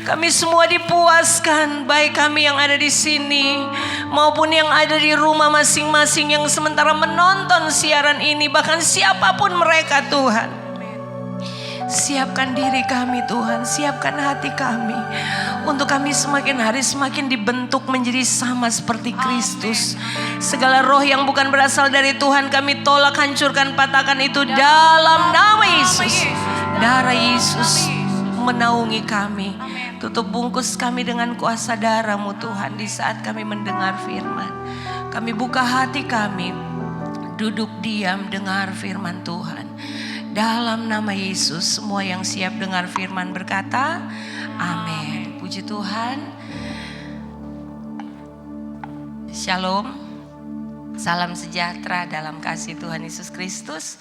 Kami semua dipuaskan, baik kami yang ada di sini maupun yang ada di rumah masing-masing yang sementara menonton siaran ini, bahkan siapapun mereka Tuhan. Siapkan diri kami Tuhan, siapkan hati kami untuk kami semakin hari semakin dibentuk menjadi sama seperti Kristus. Segala roh yang bukan berasal dari Tuhan kami tolak, hancurkan, patahkan itu dalam nama Yesus. Darah Yesus menaungi kami. Tutup bungkus kami dengan kuasa darah-Mu Tuhan di saat kami mendengar firman. Kami buka hati kami, duduk diam dengar firman Tuhan. Dalam nama Yesus, semua yang siap dengar firman berkata, amin. Puji Tuhan. Shalom. Salam sejahtera dalam kasih Tuhan Yesus Kristus.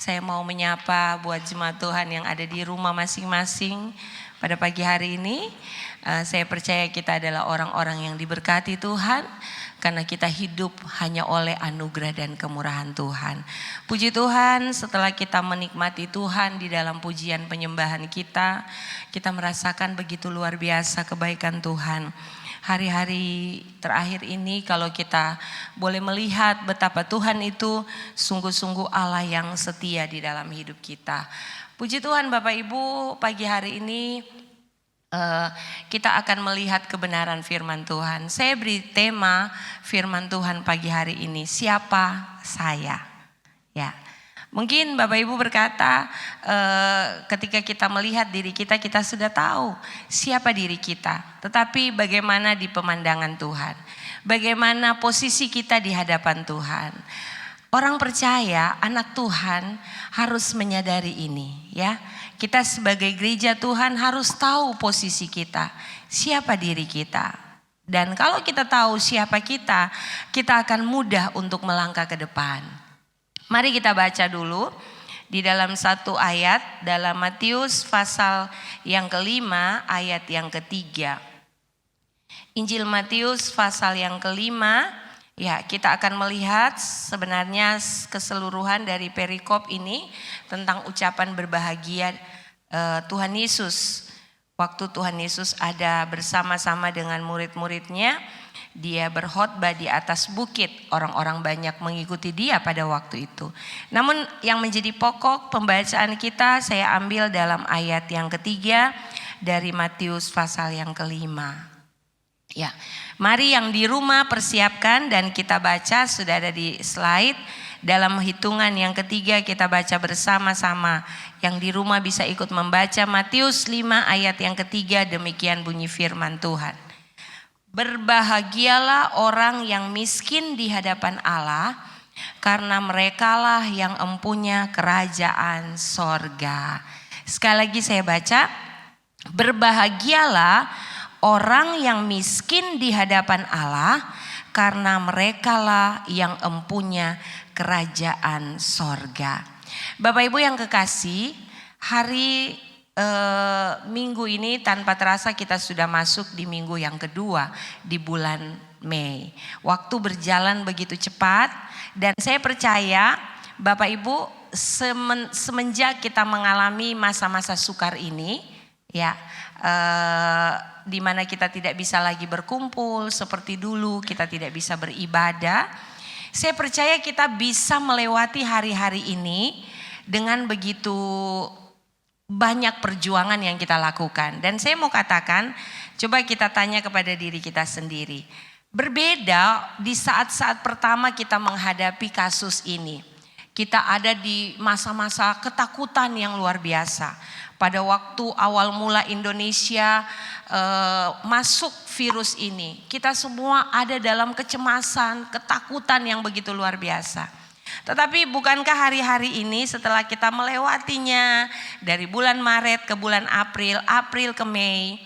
Saya mau menyapa buat jemaat Tuhan yang ada di rumah masing-masing pada pagi hari ini. Saya percaya kita adalah orang-orang yang diberkati Tuhan, karena kita hidup hanya oleh anugerah dan kemurahan Tuhan. Puji Tuhan, setelah kita menikmati Tuhan di dalam pujian penyembahan kita merasakan begitu luar biasa kebaikan Tuhan. Hari-hari terakhir ini kalau kita boleh melihat betapa Tuhan itu sungguh-sungguh Allah yang setia di dalam hidup kita. Puji Tuhan Bapak Ibu, pagi hari ini kita akan melihat kebenaran firman Tuhan. Saya beri tema firman Tuhan pagi hari ini, siapa saya? Ya. Mungkin Bapak Ibu berkata ketika kita melihat diri kita sudah tahu siapa diri kita. Tetapi bagaimana di pemandangan Tuhan? Bagaimana posisi kita di hadapan Tuhan? Orang percaya, anak Tuhan harus menyadari ini ya. Kita sebagai gereja Tuhan harus tahu posisi kita, siapa diri kita. Dan kalau kita tahu siapa kita akan mudah untuk melangkah ke depan. Mari kita baca dulu di dalam satu ayat dalam Matius pasal yang kelima ayat yang ketiga. Injil Matius pasal yang kelima, ya kita akan melihat sebenarnya keseluruhan dari perikop ini tentang ucapan berbahagia Tuhan Yesus. Waktu Tuhan Yesus ada bersama-sama dengan murid-muridnya, dia berkhotbah di atas bukit, orang-orang banyak mengikuti dia pada waktu itu. Namun yang menjadi pokok pembacaan kita saya ambil dalam ayat yang ketiga dari Matius pasal yang kelima. Ya, mari yang di rumah persiapkan dan kita baca, sudah ada di slide. Dalam hitungan yang ketiga kita baca bersama-sama. Yang di rumah bisa ikut membaca Matius 5 ayat yang ketiga, demikian bunyi firman Tuhan. Berbahagialah orang yang miskin di hadapan Allah, karena merekalah yang empunya kerajaan sorga. Sekali lagi saya baca, berbahagialah orang yang miskin di hadapan Allah, karena merekalah yang empunya kerajaan sorga. Bapak Ibu yang kekasih, hari minggu ini tanpa terasa kita sudah masuk di minggu yang kedua di bulan Mei. Waktu berjalan begitu cepat dan saya percaya Bapak Ibu semenjak kita mengalami masa-masa sukar ini ya, di mana kita tidak bisa lagi berkumpul seperti dulu, kita tidak bisa beribadah. Saya percaya kita bisa melewati hari-hari ini dengan begitu banyak perjuangan yang kita lakukan. Dan saya mau katakan, coba kita tanya kepada diri kita sendiri. Berbeda di saat-saat pertama kita menghadapi kasus ini. Kita ada di masa-masa ketakutan yang luar biasa. Pada waktu awal mula Indonesia masuk virus ini, kita semua ada dalam kecemasan, ketakutan yang begitu luar biasa. Tetapi bukankah hari-hari ini setelah kita melewatinya dari bulan Maret ke bulan April, April ke Mei,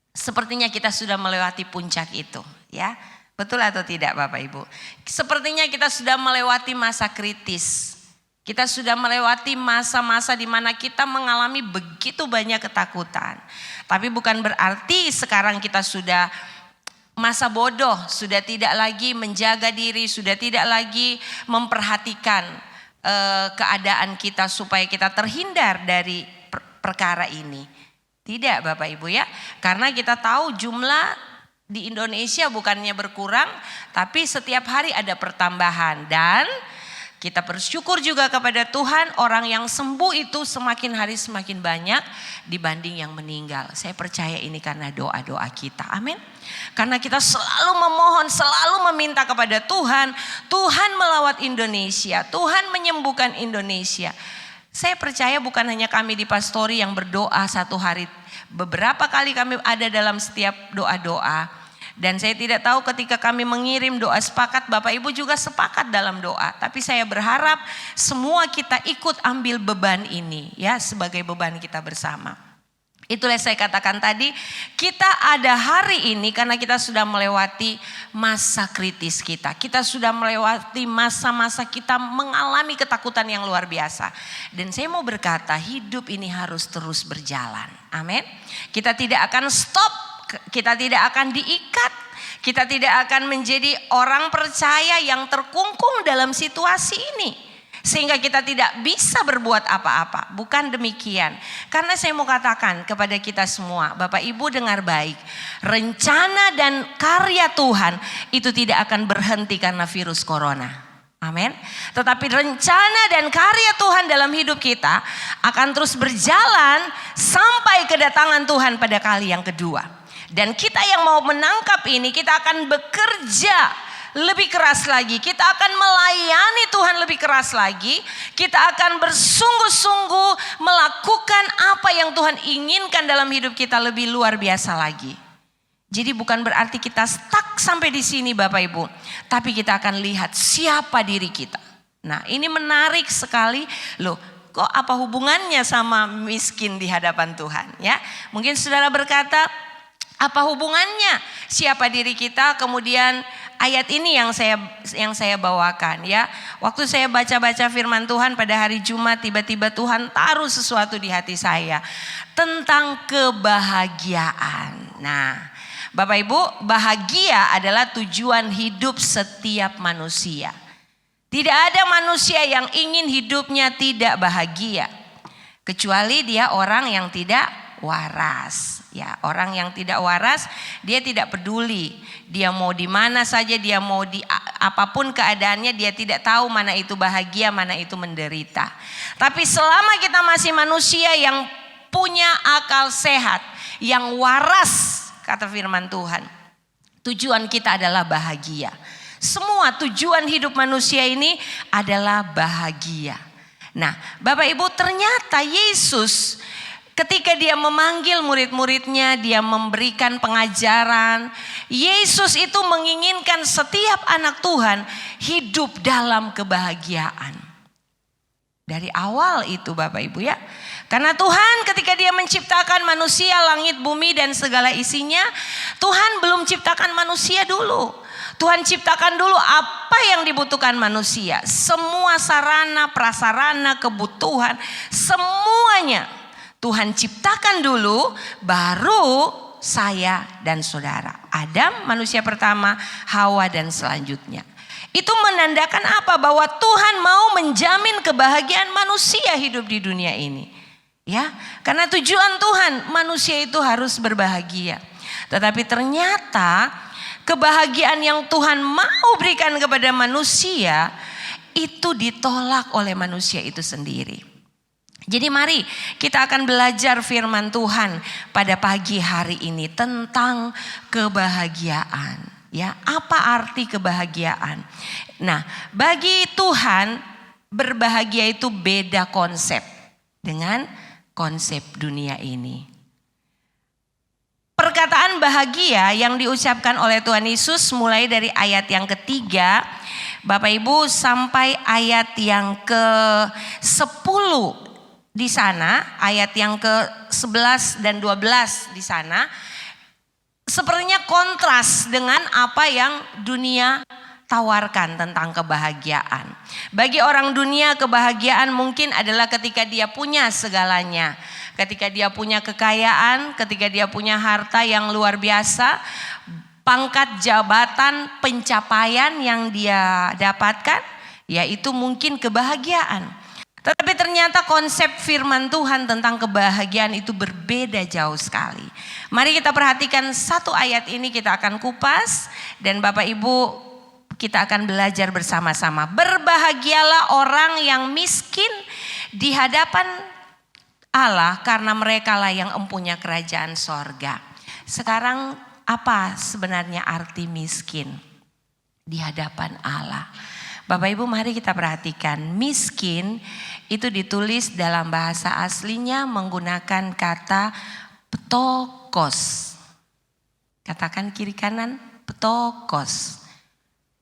sepertinya kita sudah melewati puncak itu, ya. Betul atau tidak Bapak Ibu? Sepertinya kita sudah melewati masa kritis. Kita sudah melewati masa-masa di mana kita mengalami begitu banyak ketakutan. Tapi bukan berarti sekarang kita sudah masa bodoh, sudah tidak lagi menjaga diri, sudah tidak lagi memperhatikan keadaan kita supaya kita terhindar dari perkara ini. Tidak Bapak Ibu ya. Karena kita tahu jumlah di Indonesia bukannya berkurang, tapi setiap hari ada pertambahan. Dan kita bersyukur juga kepada Tuhan, orang yang sembuh itu semakin hari semakin banyak dibanding yang meninggal. Saya percaya ini karena doa-doa kita. Amin. Karena kita selalu memohon, selalu meminta kepada Tuhan. Tuhan melawat Indonesia, Tuhan menyembuhkan Indonesia. Saya percaya bukan hanya kami di Pastori yang berdoa satu hari. Beberapa kali kami ada dalam setiap doa-doa. Dan saya tidak tahu ketika kami mengirim doa sepakat, Bapak Ibu juga sepakat dalam doa. Tapi saya berharap semua kita ikut ambil beban ini ya, sebagai beban kita bersama. Itulah saya katakan tadi, kita ada hari ini karena kita sudah melewati masa kritis kita. Kita sudah melewati masa-masa kita mengalami ketakutan yang luar biasa. Dan saya mau berkata, hidup ini harus terus berjalan. Amin. Kita tidak akan stop. Kita tidak akan diikat, kita tidak akan menjadi orang percaya yang terkungkung dalam situasi ini. Sehingga kita tidak bisa berbuat apa-apa, bukan demikian. Karena saya mau katakan kepada kita semua, Bapak Ibu dengar baik. Rencana dan karya Tuhan itu tidak akan berhenti karena virus corona. Amin. Tetapi rencana dan karya Tuhan dalam hidup kita akan terus berjalan sampai kedatangan Tuhan pada kali yang kedua. Dan kita yang mau menangkap ini, kita akan bekerja lebih keras lagi. Kita akan melayani Tuhan lebih keras lagi. Kita akan bersungguh-sungguh melakukan apa yang Tuhan inginkan dalam hidup kita lebih luar biasa lagi. Jadi bukan berarti kita stuck sampai di sini Bapak Ibu. Tapi kita akan lihat siapa diri kita. Nah ini menarik sekali. Loh, kok apa hubungannya sama miskin di hadapan Tuhan ya? Mungkin saudara berkata, apa hubungannya siapa diri kita? Kemudian ayat ini yang saya bawakan ya. Waktu saya baca-baca firman Tuhan pada hari Jumat, tiba-tiba Tuhan taruh sesuatu di hati saya tentang kebahagiaan. Nah, Bapak Ibu, bahagia adalah tujuan hidup setiap manusia. Tidak ada manusia yang ingin hidupnya tidak bahagia, kecuali dia orang yang tidak waras. Ya, orang yang tidak waras, dia tidak peduli. Dia mau di mana saja, dia mau di apapun keadaannya, dia tidak tahu mana itu bahagia, mana itu menderita. Tapi selama kita masih manusia yang punya akal sehat, yang waras, kata firman Tuhan, tujuan kita adalah bahagia. Semua tujuan hidup manusia ini adalah bahagia. Nah, Bapak Ibu, ternyata Yesus ketika dia memanggil murid-muridnya, dia memberikan pengajaran. Yesus itu menginginkan setiap anak Tuhan hidup dalam kebahagiaan. Dari awal itu Bapak Ibu ya. Karena Tuhan ketika dia menciptakan manusia, langit, bumi dan segala isinya, Tuhan belum ciptakan manusia dulu. Tuhan ciptakan dulu apa yang dibutuhkan manusia. Semua sarana, prasarana, kebutuhan, semuanya Tuhan ciptakan dulu, baru saya dan saudara. Adam manusia pertama, Hawa dan selanjutnya. Itu menandakan apa? Bahwa Tuhan mau menjamin kebahagiaan manusia hidup di dunia ini. Ya, karena tujuan Tuhan manusia itu harus berbahagia. Tetapi ternyata kebahagiaan yang Tuhan mau berikan kepada manusia itu ditolak oleh manusia itu sendiri. Jadi mari kita akan belajar firman Tuhan pada pagi hari ini tentang kebahagiaan. Ya, apa arti kebahagiaan? Nah, bagi Tuhan berbahagia itu beda konsep dengan konsep dunia ini. Perkataan bahagia yang diucapkan oleh Tuhan Yesus mulai dari ayat yang ketiga, Bapak Ibu, sampai ayat yang ke-10. Di sana ayat yang ke-11 dan 12 di sana sepertinya kontras dengan apa yang dunia tawarkan tentang kebahagiaan. Bagi orang dunia kebahagiaan mungkin adalah ketika dia punya segalanya. Ketika dia punya kekayaan, ketika dia punya harta yang luar biasa, pangkat, jabatan, pencapaian yang dia dapatkan, yaitu mungkin kebahagiaan. Tetapi ternyata konsep firman Tuhan tentang kebahagiaan itu berbeda jauh sekali. Mari kita perhatikan satu ayat ini, kita akan kupas dan Bapak Ibu kita akan belajar bersama-sama. Berbahagialah orang yang miskin di hadapan Allah karena merekalah yang empunya kerajaan sorga. Sekarang apa sebenarnya arti miskin di hadapan Allah? Bapak Ibu mari kita perhatikan, miskin itu ditulis dalam bahasa aslinya menggunakan kata ptokos. Katakan kiri kanan, ptokos.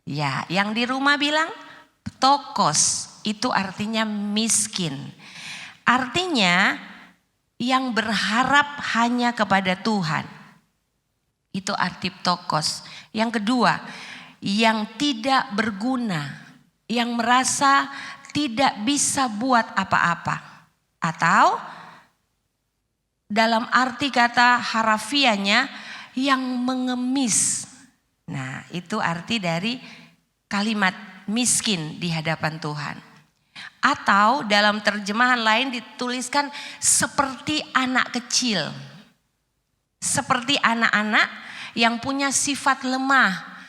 Ya, yang di rumah bilang ptokos, itu artinya miskin. Artinya yang berharap hanya kepada Tuhan. Itu arti ptokos. Yang kedua, yang tidak berguna. Yang merasa tidak bisa buat apa-apa. Atau dalam arti kata harafianya yang mengemis. Nah itu arti dari kalimat miskin di hadapan Tuhan. Atau dalam terjemahan lain dituliskan seperti anak kecil. Seperti anak-anak yang punya sifat lemah.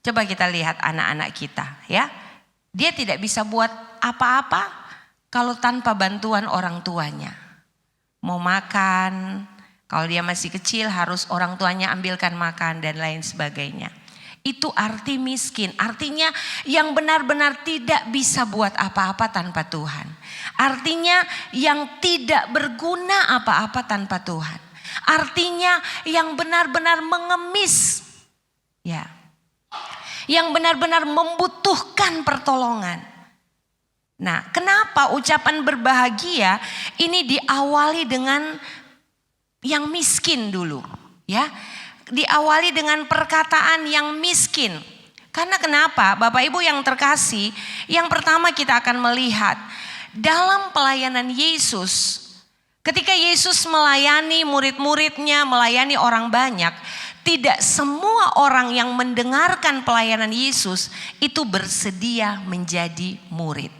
Coba kita lihat anak-anak kita ya. Dia tidak bisa buat apa-apa kalau tanpa bantuan orang tuanya. Mau makan, kalau dia masih kecil harus orang tuanya ambilkan makan dan lain sebagainya. Itu arti miskin, artinya yang benar-benar tidak bisa buat apa-apa tanpa Tuhan. Artinya yang tidak berguna apa-apa tanpa Tuhan. Artinya yang benar-benar mengemis. Ya. Yang benar-benar membutuhkan pertolongan. Nah, kenapa ucapan berbahagia ini diawali dengan yang miskin dulu, ya? Diawali dengan perkataan yang miskin. Karena kenapa? Bapak Ibu yang terkasih, yang pertama kita akan melihat dalam pelayanan Yesus, ketika Yesus melayani murid-muridnya, melayani orang banyak, tidak semua orang yang mendengarkan pelayanan Yesus itu bersedia menjadi murid.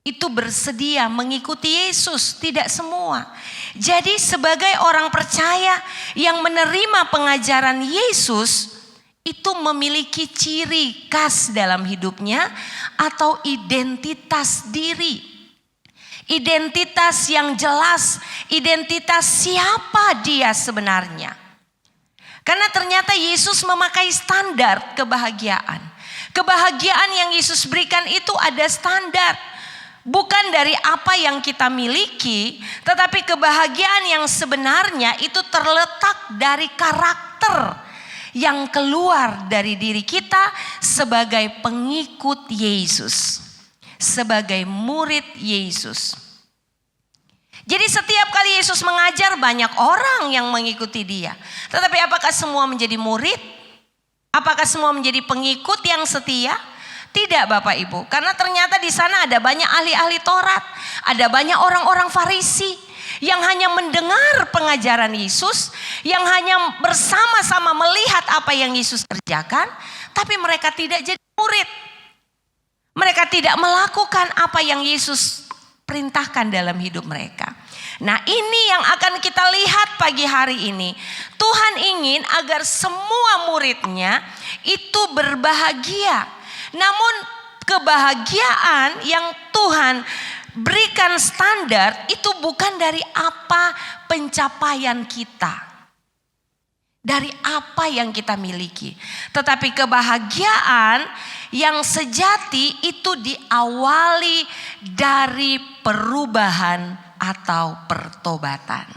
Itu bersedia mengikuti Yesus, tidak semua. Jadi sebagai orang percaya yang menerima pengajaran Yesus, itu memiliki ciri khas dalam hidupnya atau identitas diri. Identitas yang jelas, identitas siapa dia sebenarnya. Karena ternyata Yesus memakai standar kebahagiaan. Kebahagiaan yang Yesus berikan itu ada standar. Bukan dari apa yang kita miliki, tetapi kebahagiaan yang sebenarnya itu terletak dari karakter yang keluar dari diri kita sebagai pengikut Yesus, sebagai murid Yesus. Jadi setiap kali Yesus mengajar banyak orang yang mengikuti dia. Tetapi apakah semua menjadi murid? Apakah semua menjadi pengikut yang setia? Tidak Bapak Ibu. Karena ternyata di sana ada banyak ahli-ahli Taurat. Ada banyak orang-orang Farisi yang hanya mendengar pengajaran Yesus. Yang hanya bersama-sama melihat apa yang Yesus kerjakan. Tapi mereka tidak jadi murid. Mereka tidak melakukan apa yang Yesus perintahkan dalam hidup mereka. Nah ini yang akan kita lihat pagi hari ini. Tuhan ingin agar semua muridnya itu berbahagia. Namun kebahagiaan yang Tuhan berikan standar itu bukan dari apa pencapaian kita. Dari apa yang kita miliki. Tetapi kebahagiaan yang sejati itu diawali dari perubahan atau pertobatan.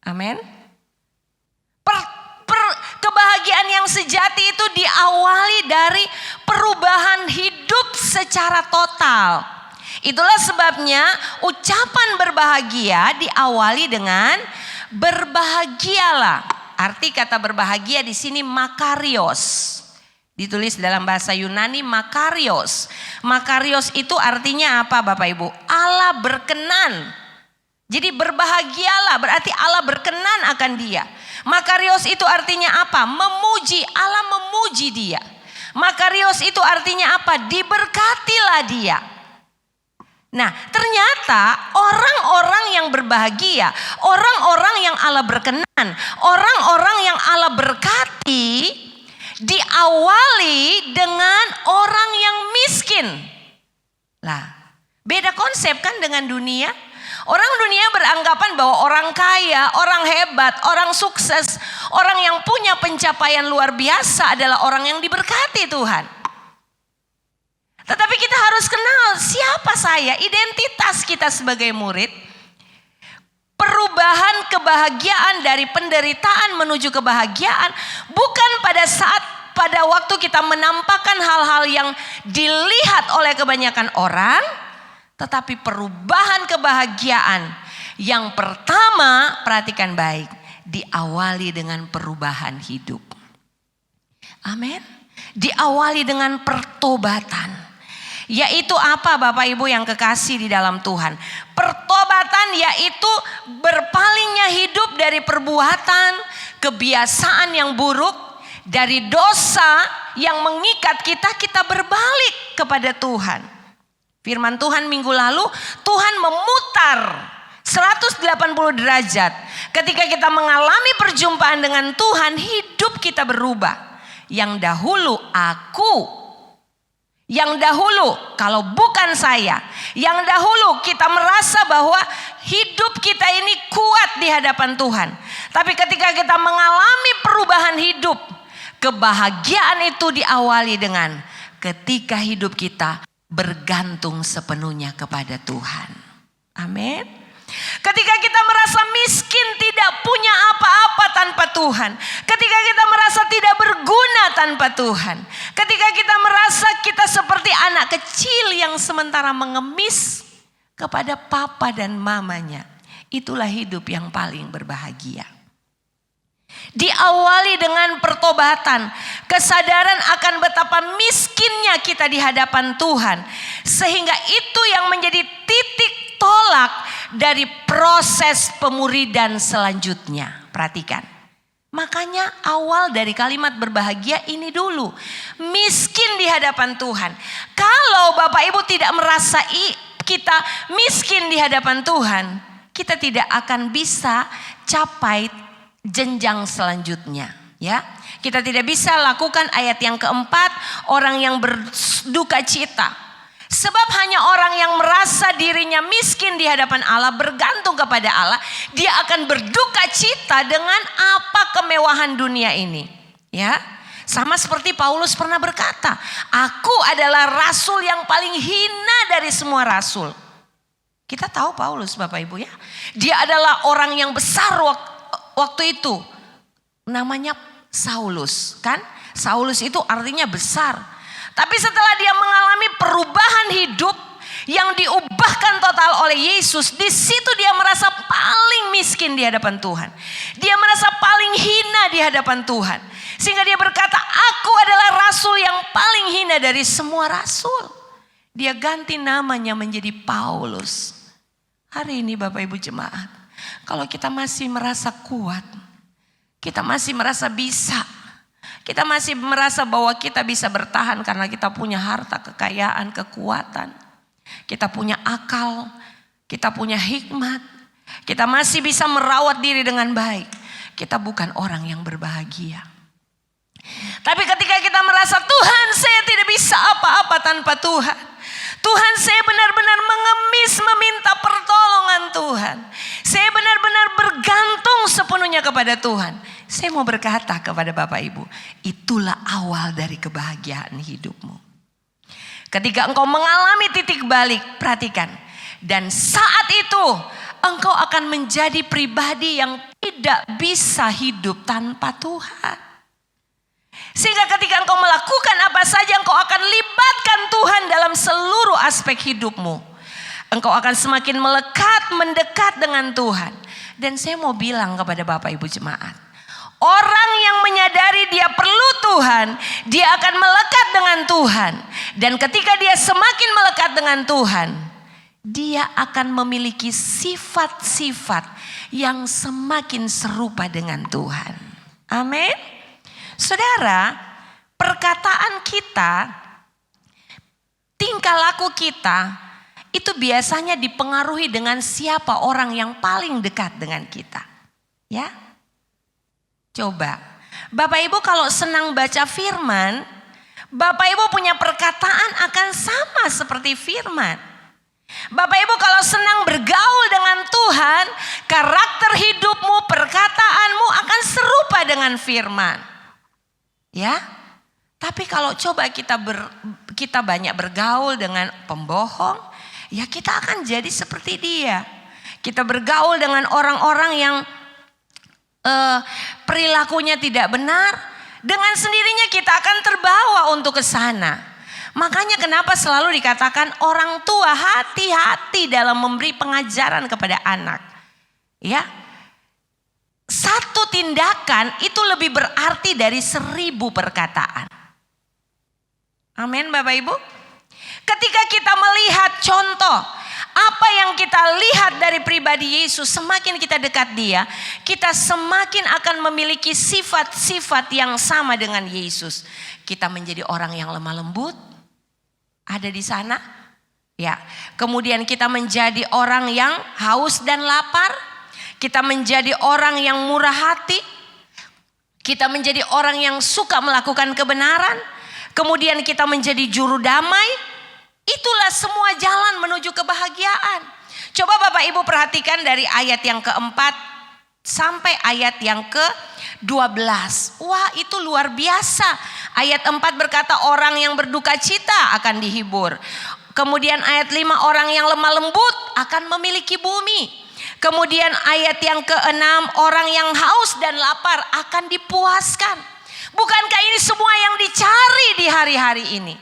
Amin. Kebahagiaan yang sejati itu diawali dari perubahan hidup secara total. Itulah sebabnya ucapan berbahagia diawali dengan berbahagialah. Arti kata berbahagia di sini makarios. Ditulis dalam bahasa Yunani makarios. Makarios itu artinya apa Bapak Ibu? Allah berkenan. Jadi berbahagialah berarti Allah berkenan akan dia. Makarios itu artinya apa? Memuji, Allah memuji dia. Makarios itu artinya apa? Diberkatilah dia. Nah, ternyata orang-orang yang berbahagia, orang-orang yang Allah berkenan, orang-orang yang Allah berkati, diawali dengan orang yang miskin. Lah, beda konsep kan dengan dunia? Orang dunia beranggapan bahwa orang kaya, orang hebat, orang sukses, orang yang punya pencapaian luar biasa adalah orang yang diberkati Tuhan. Tetapi kita harus kenal siapa saya, identitas kita sebagai murid. Perubahan kebahagiaan dari penderitaan menuju kebahagiaan bukan pada waktu kita menampakkan hal-hal yang dilihat oleh kebanyakan orang, tetapi perubahan kebahagiaan yang pertama, perhatikan baik, diawali dengan perubahan hidup. Amin. Diawali dengan pertobatan. Yaitu apa Bapak Ibu yang kekasih di dalam Tuhan? Pertobatan yaitu berpalingnya hidup dari perbuatan, kebiasaan yang buruk, dari dosa yang mengikat kita berbalik kepada Tuhan. Firman Tuhan minggu lalu, Tuhan memutar 180 derajat. Ketika kita mengalami perjumpaan dengan Tuhan, hidup kita berubah. Yang dahulu yang dahulu kalau bukan saya, yang dahulu kita merasa bahwa hidup kita ini kuat di hadapan Tuhan. Tapi ketika kita mengalami perubahan hidup, kebahagiaan itu diawali dengan ketika hidup kita bergantung sepenuhnya kepada Tuhan. Amin. Ketika kita merasa miskin, tidak punya apa-apa tanpa Tuhan. Ketika kita merasa tidak berguna tanpa Tuhan. Ketika kita merasa kita seperti anak kecil yang sementara mengemis kepada papa dan mamanya. Itulah hidup yang paling berbahagia. Diawali dengan pertobatan, kesadaran akan betapa miskinnya kita di hadapan Tuhan. Sehingga itu yang menjadi titik tolak dari proses pemuridan selanjutnya. Perhatikan. Makanya awal dari kalimat berbahagia ini dulu. Miskin di hadapan Tuhan. Kalau Bapak Ibu tidak merasa kita miskin di hadapan Tuhan, kita tidak akan bisa capai jenjang selanjutnya. Ya, kita tidak bisa lakukan ayat yang keempat, orang yang berduka cita. Sebab hanya orang yang merasa dirinya miskin di hadapan Allah, bergantung kepada Allah, dia akan berduka cita dengan apa kemewahan dunia ini. Ya, sama seperti Paulus pernah berkata, aku adalah rasul yang paling hina dari semua rasul. Kita tahu Paulus Bapak Ibu ya, dia adalah orang yang besar waktu itu. Namanya Saulus kan, Saulus itu artinya besar. Tapi setelah dia mengalami perubahan hidup yang diubahkan total oleh Yesus, di situ dia merasa paling miskin di hadapan Tuhan. Dia merasa paling hina di hadapan Tuhan. Sehingga dia berkata, aku adalah rasul yang paling hina dari semua rasul. Dia ganti namanya menjadi Paulus. Hari ini Bapak Ibu jemaat, kalau kita masih merasa kuat, kita masih merasa bisa, kita masih merasa bahwa kita bisa bertahan karena kita punya harta, kekayaan, kekuatan. Kita punya akal, kita punya hikmat. Kita masih bisa merawat diri dengan baik. Kita bukan orang yang berbahagia. Tapi ketika kita merasa Tuhan, saya tidak bisa apa-apa tanpa Tuhan. Tuhan, saya benar-benar mengemis meminta pertolongan Tuhan. Saya benar-benar bergantung sepenuhnya kepada Tuhan. Saya mau berkata kepada Bapak Ibu, itulah awal dari kebahagiaan hidupmu. Ketika engkau mengalami titik balik, perhatikan. Dan saat itu engkau akan menjadi pribadi yang tidak bisa hidup tanpa Tuhan. Sehingga ketika engkau melakukan apa saja, engkau akan libatkan Tuhan dalam seluruh aspek hidupmu. Engkau akan semakin melekat, mendekat dengan Tuhan. Dan saya mau bilang kepada Bapak Ibu jemaat, orang yang menyadari dia perlu Tuhan, dia akan melekat dengan Tuhan. Dan ketika dia semakin melekat dengan Tuhan, dia akan memiliki sifat-sifat yang semakin serupa dengan Tuhan. Amin. Saudara, perkataan kita, tingkah laku kita, itu biasanya dipengaruhi dengan siapa orang yang paling dekat dengan kita. Ya, coba Bapak Ibu kalau senang baca firman, Bapak Ibu punya perkataan akan sama seperti firman. Bapak Ibu kalau senang bergaul dengan Tuhan, karakter hidupmu, perkataanmu akan serupa dengan firman. Ya, tapi kalau coba kita banyak bergaul dengan pembohong, ya kita akan jadi seperti dia. Kita bergaul dengan orang-orang yang perilakunya tidak benar, dengan sendirinya kita akan terbawa untuk ke sana. Makanya kenapa selalu dikatakan orang tua hati-hati dalam memberi pengajaran kepada anak. Ya, satu tindakan itu lebih berarti dari 1000 perkataan. Amin Bapak Ibu. Ketika kita melihat contoh apa yang kita lihat dari pribadi Yesus, semakin kita dekat dia, kita semakin akan memiliki sifat-sifat yang sama dengan Yesus. Kita menjadi orang yang lemah lembut, ada di sana. Ya, kemudian kita menjadi orang yang haus dan lapar. Kita menjadi orang yang murah hati. Kita menjadi orang yang suka melakukan kebenaran. Kemudian kita menjadi juru damai. Itulah semua jalan menuju kebahagiaan. Coba Bapak Ibu perhatikan dari ayat yang keempat sampai ayat yang ke-12. Wah, itu luar biasa. Ayat 4 berkata orang yang berduka cita akan dihibur. Kemudian ayat 5 orang yang lemah lembut akan memiliki bumi. Kemudian ayat yang ke-6 orang yang haus dan lapar akan dipuaskan. Bukankah ini semua yang dicari di hari-hari ini?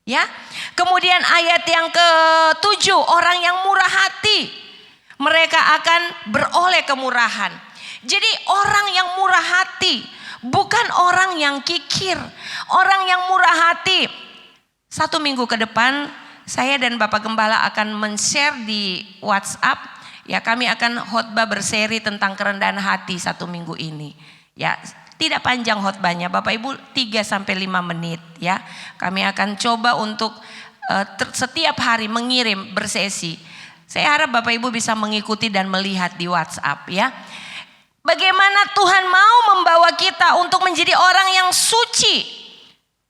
Ya. Kemudian ayat yang ke-7 orang yang murah hati, mereka akan beroleh kemurahan. Jadi orang yang murah hati bukan orang yang kikir, orang yang murah hati. 1 minggu ke depan saya dan Bapak Gembala akan men-share di WhatsApp. Ya, kami akan khotbah berseri tentang kerendahan hati 1 minggu ini. Ya, tidak panjang khotbahnya, Bapak Ibu 3-5 menit ya. Kami akan coba untuk setiap hari mengirim bersesi. Saya harap Bapak Ibu bisa mengikuti dan melihat di WhatsApp ya. Bagaimana Tuhan mau membawa kita untuk menjadi orang yang suci,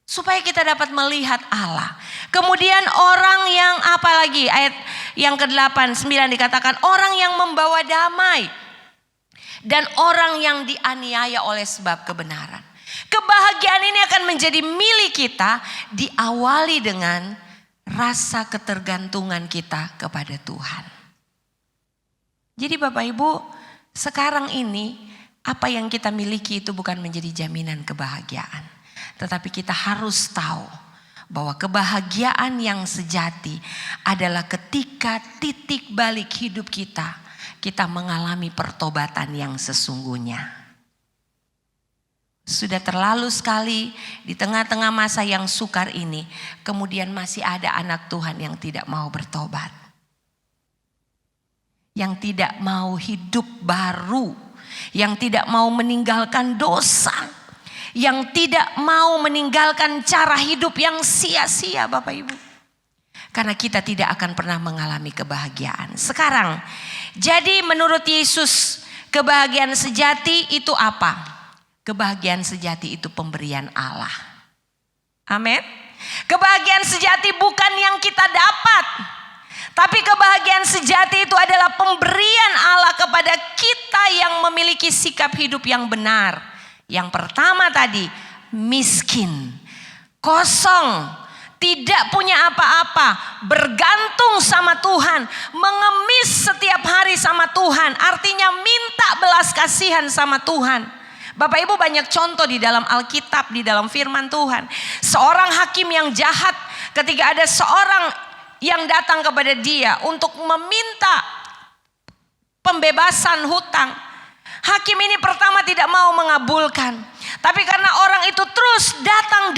supaya kita dapat melihat Allah. Kemudian orang yang apa lagi, ayat yang ke-8, 9 dikatakan orang yang membawa damai. Dan orang yang dianiaya oleh sebab kebenaran. Kebahagiaan ini akan menjadi milik kita diawali dengan rasa ketergantungan kita kepada Tuhan. Jadi Bapak Ibu, sekarang ini apa yang kita miliki itu bukan menjadi jaminan kebahagiaan. Tetapi kita harus tahu bahwa kebahagiaan yang sejati adalah ketika titik balik hidup kita mengalami pertobatan yang sesungguhnya. Sudah terlalu sekali di tengah-tengah masa yang sukar ini, kemudian masih ada anak Tuhan yang tidak mau bertobat. Yang tidak mau hidup baru, yang tidak mau meninggalkan dosa, yang tidak mau meninggalkan cara hidup yang sia-sia Bapak Ibu. Karena kita tidak akan pernah mengalami kebahagiaan. Sekarang, jadi menurut Yesus kebahagiaan sejati itu apa? Kebahagiaan sejati itu pemberian Allah. Amin. Kebahagiaan sejati bukan yang kita dapat. Tapi kebahagiaan sejati itu adalah pemberian Allah kepada kita yang memiliki sikap hidup yang benar. Yang pertama tadi, miskin, kosong, tidak punya apa-apa, bergantung sama Tuhan, mengemis setiap hari sama Tuhan. Artinya minta belas kasihan sama Tuhan. Bapak Ibu banyak contoh di dalam Alkitab, di dalam firman Tuhan. Seorang hakim yang jahat ketika ada seorang yang datang kepada dia untuk meminta pembebasan hutang. Hakim ini pertama tidak mau mengabulkan. Tapi karena orang itu terus datang.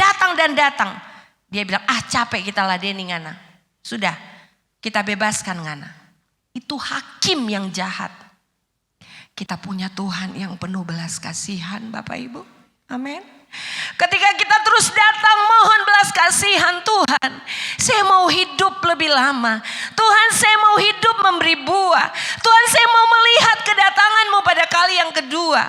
Dia bilang, capek kita ladeni ngana. Sudah, kita bebaskan ngana. Itu hakim yang jahat. Kita punya Tuhan yang penuh belas kasihan Bapak Ibu. Amin. Ketika kita terus datang mohon belas kasihan Tuhan. Saya mau hidup lebih lama. Tuhan, saya mau hidup memberi buah. Tuhan, saya mau melihat kedatangan-Mu pada kali yang kedua.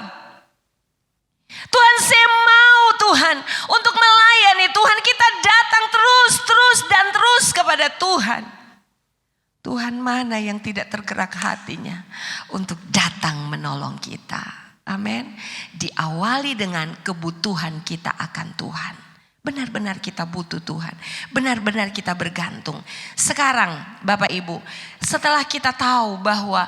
Tuhan, saya mau Tuhan untuk melayani Tuhan. Kita datang terus kepada Tuhan. Tuhan mana yang tidak tergerak hatinya untuk datang menolong kita. Amin. Diawali dengan kebutuhan kita akan Tuhan. Benar-benar kita butuh Tuhan. Benar-benar kita bergantung. Sekarang Bapak Ibu, setelah kita tahu bahwa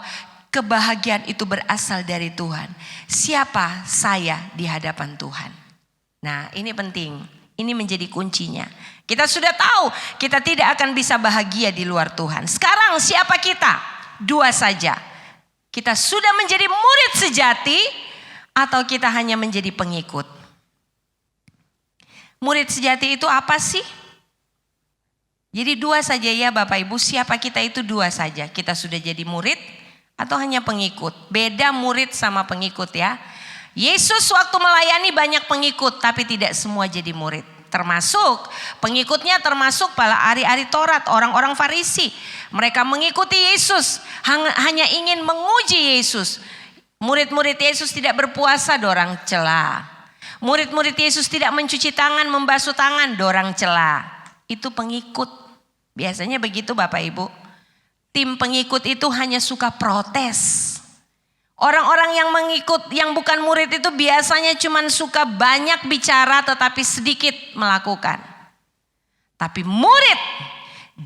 kebahagiaan itu berasal dari Tuhan. Siapa saya di hadapan Tuhan? Nah, ini penting. Ini menjadi kuncinya. Kita sudah tahu kita tidak akan bisa bahagia di luar Tuhan. Sekarang siapa kita? Dua saja. Kita sudah menjadi murid sejati atau kita hanya menjadi pengikut? Murid sejati itu apa sih? Jadi dua saja ya Bapak Ibu. Siapa kita itu dua saja. Kita sudah jadi murid atau hanya pengikut? Beda murid sama pengikut ya. Yesus waktu melayani banyak pengikut tapi tidak semua jadi murid. Termasuk pengikutnya termasuk para ahli-ahli Taurat, orang-orang Farisi. Mereka mengikuti Yesus hanya ingin menguji Yesus. Murid-murid Yesus tidak berpuasa, dorang cela. Murid-murid Yesus tidak mencuci tangan, membasuh tangan, dorang cela. Itu pengikut. Biasanya begitu Bapak Ibu. Tim pengikut itu hanya suka protes. Orang-orang yang mengikut, yang bukan murid itu biasanya cuma suka banyak bicara tetapi sedikit melakukan. Tapi murid,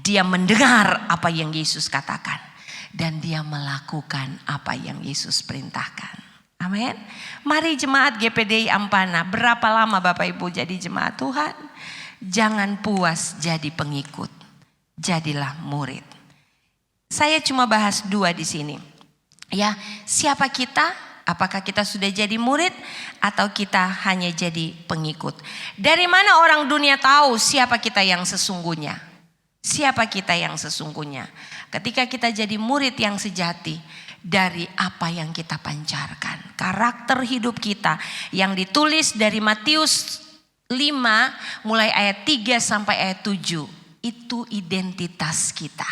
dia mendengar apa yang Yesus katakan. Dan dia melakukan apa yang Yesus perintahkan. Amin. Mari jemaat GPDI Ampana, berapa lama Bapak Ibu jadi jemaat Tuhan? Jangan puas jadi pengikut, jadilah murid. Saya cuma bahas dua di sini. Ya, siapa kita? Apakah kita sudah jadi murid atau kita hanya jadi pengikut? Dari mana orang dunia tahu siapa kita yang sesungguhnya? Siapa kita yang sesungguhnya? Ketika kita jadi murid yang sejati, dari apa yang kita pancarkan. Karakter hidup kita yang ditulis dari Matius 5 mulai ayat 3 sampai ayat 7. Itu identitas kita.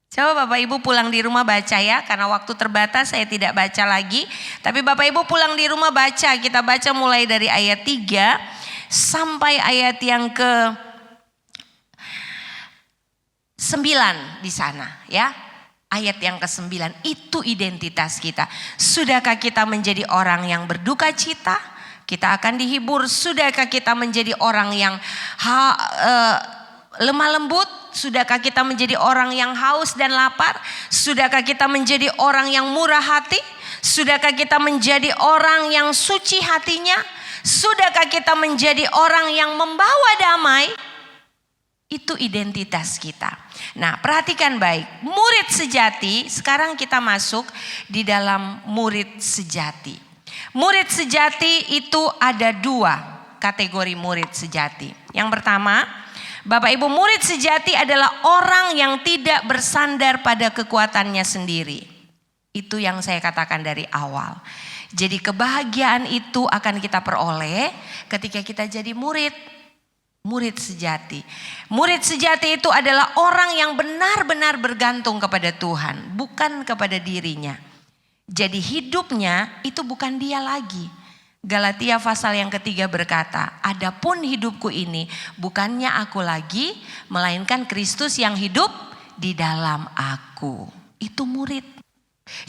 Coba Bapak Ibu pulang di rumah baca ya. Karena waktu terbatas saya tidak baca lagi. Tapi Bapak Ibu pulang di rumah baca. Kita baca mulai dari ayat 3 sampai ayat yang ke 9 di sana ya. Ayat yang ke-9 itu identitas kita. Sudahkah kita menjadi orang yang berduka cita? Kita akan dihibur. Sudahkah kita menjadi orang yang lemah lembut? Sudahkah kita menjadi orang yang haus dan lapar? Sudahkah kita menjadi orang yang murah hati? Sudahkah kita menjadi orang yang suci hatinya? Sudahkah kita menjadi orang yang membawa damai? Itu identitas kita. Nah, perhatikan baik. Murid sejati, sekarang kita masuk di dalam murid sejati. Murid sejati itu ada dua kategori murid sejati. Yang pertama, Bapak Ibu, murid sejati adalah orang yang tidak bersandar pada kekuatannya sendiri. Itu yang saya katakan dari awal. Jadi kebahagiaan itu akan kita peroleh ketika kita jadi murid. Murid sejati. Murid sejati itu adalah orang yang benar-benar bergantung kepada Tuhan, bukan kepada dirinya. Jadi hidupnya itu bukan dia lagi. Galatia pasal yang ketiga berkata, adapun hidupku ini bukannya aku lagi, melainkan Kristus yang hidup di dalam aku. Itu murid.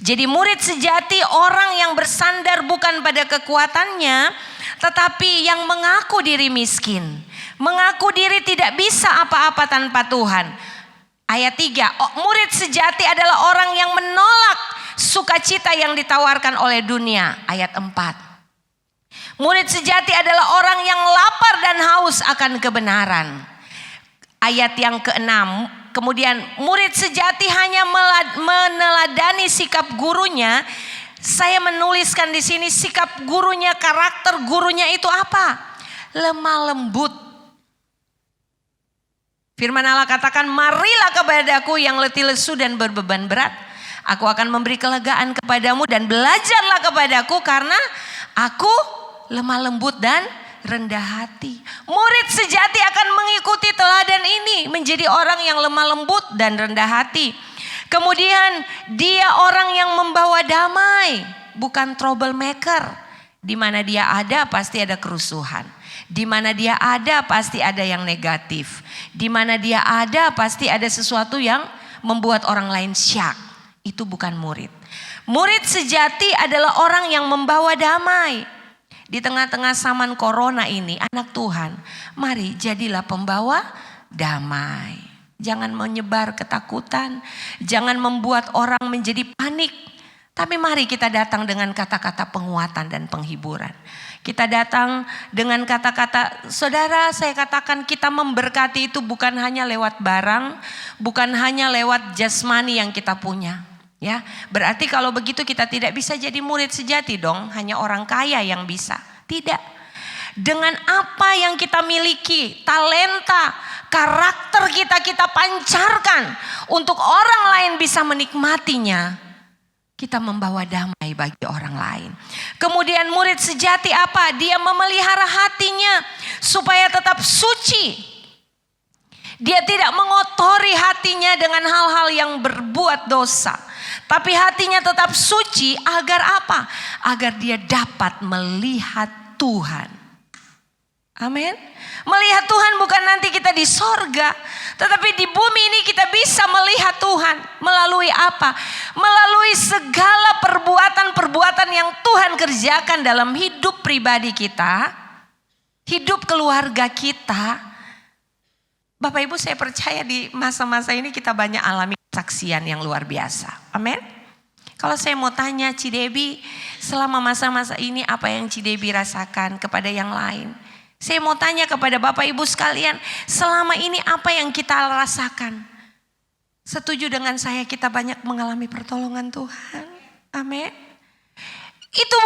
Jadi murid sejati orang yang bersandar bukan pada kekuatannya, tetapi yang mengaku diri miskin. Mengaku diri tidak bisa apa-apa tanpa Tuhan. Ayat 3, murid sejati adalah orang yang menolak sukacita yang ditawarkan oleh dunia. Ayat 4. Murid sejati adalah orang yang lapar dan haus akan kebenaran. Ayat yang ke-6. Kemudian murid sejati hanya meneladani sikap gurunya. Saya menuliskan di sini sikap gurunya, karakter gurunya itu apa? Lemah lembut. Firman Allah katakan, marilah kepadaku yang letih lesu dan berbeban berat. Aku akan memberi kelegaan kepadamu dan belajarlah kepadaku karena aku lemah lembut dan rendah hati. Murid sejati akan mengikuti teladan ini, menjadi orang yang lemah lembut dan rendah hati. Kemudian dia orang yang membawa damai, bukan troublemaker. Di mana dia ada pasti ada kerusuhan. Di mana dia ada pasti ada yang negatif. Di mana dia ada pasti ada sesuatu yang membuat orang lain syak. Itu bukan murid. Murid sejati adalah orang yang membawa damai. Di tengah-tengah zaman corona ini, anak Tuhan, mari jadilah pembawa damai. Jangan menyebar ketakutan, jangan membuat orang menjadi panik. Tapi mari kita datang dengan kata-kata penguatan dan penghiburan. Kita datang dengan kata-kata, saudara, saya katakan kita memberkati itu bukan hanya lewat barang, bukan hanya lewat jasmani yang kita punya. Ya, berarti kalau begitu kita tidak bisa jadi murid sejati dong, hanya orang kaya yang bisa. Tidak. Dengan apa yang kita miliki, talenta, karakter kita pancarkan untuk orang lain bisa menikmatinya. Kita membawa damai bagi orang lain. Kemudian murid sejati apa? Dia memelihara hatinya supaya tetap suci. Dia tidak mengotori hatinya dengan hal-hal yang berbuat dosa. Tapi hatinya tetap suci agar apa? Agar dia dapat melihat Tuhan. Amin. Melihat Tuhan bukan nanti kita di sorga. Tetapi di bumi ini kita bisa melihat Tuhan. Melalui apa? Melalui segala perbuatan-perbuatan yang Tuhan kerjakan dalam hidup pribadi kita. Hidup keluarga kita. Bapak Ibu, saya percaya di masa-masa ini kita banyak alami kesaksian yang luar biasa. Amin. Kalau saya mau tanya Cidebi, selama masa-masa ini apa yang Cidebi rasakan kepada yang lain? Saya mau tanya kepada Bapak Ibu sekalian, selama ini apa yang kita rasakan? Setuju dengan saya, kita banyak mengalami pertolongan Tuhan. Amin. Itu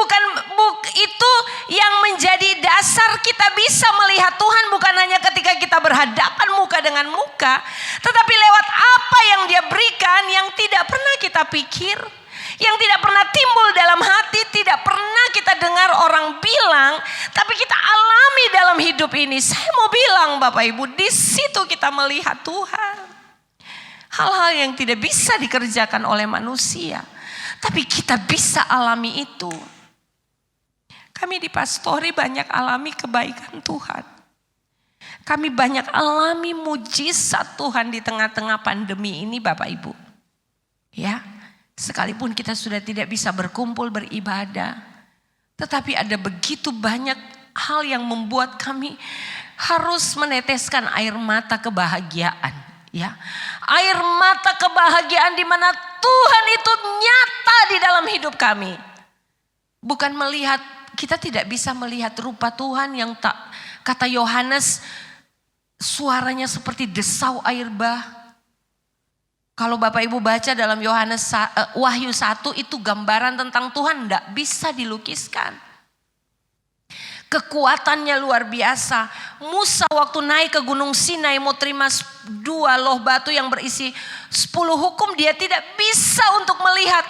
itu yang menjadi dasar kita bisa melihat Tuhan, bukan hanya ketika kita berhadapan muka dengan muka, tetapi lewat apa yang Dia berikan yang tidak pernah kita pikir, yang tidak pernah timbul dalam hati, tidak pernah kita dengar orang bilang, tapi kita alami dalam hidup ini. Saya mau bilang Bapak Ibu, di situ kita melihat Tuhan. Hal-hal yang tidak bisa dikerjakan oleh manusia, tapi kita bisa alami itu. Kami di pastori banyak alami kebaikan Tuhan. Kami banyak alami mujizat Tuhan di tengah-tengah pandemi ini Bapak Ibu. Ya. Sekalipun kita sudah tidak bisa berkumpul beribadah, tetapi ada begitu banyak hal yang membuat kami harus meneteskan air mata kebahagiaan. Ya, air mata kebahagiaan di mana Tuhan itu nyata di dalam hidup kami. Bukan melihat, kita tidak bisa melihat rupa Tuhan yang tak, kata Yohanes, suaranya seperti desau air bah. Kalau Bapak Ibu baca dalam Wahyu 1 itu gambaran tentang Tuhan tidak bisa dilukiskan. Kekuatannya luar biasa. Musa waktu naik ke Gunung Sinai mau terima 2 loh batu yang berisi 10 hukum, dia tidak bisa untuk melihat.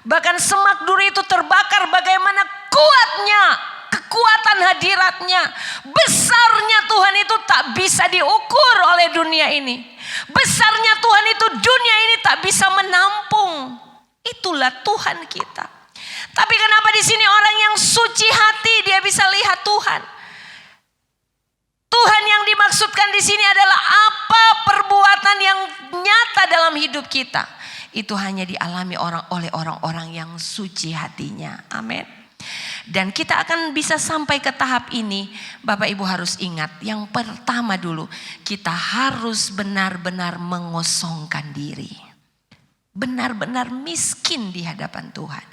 Bahkan semak duri itu terbakar, bagaimana kuatnya, kekuatan hadiratnya. Besarnya Tuhan itu tak bisa diukur oleh dunia ini. Besarnya Tuhan itu dunia ini tak bisa menampung. Itulah Tuhan kita. Tapi kenapa di sini orang yang suci hati dia bisa lihat Tuhan? Tuhan yang dimaksudkan di sini adalah apa perbuatan yang nyata dalam hidup kita. Itu hanya dialami oleh orang-orang yang suci hatinya. Amin. Dan kita akan bisa sampai ke tahap ini, Bapak Ibu harus ingat, yang pertama dulu, kita harus benar-benar mengosongkan diri. Benar-benar miskin di hadapan Tuhan.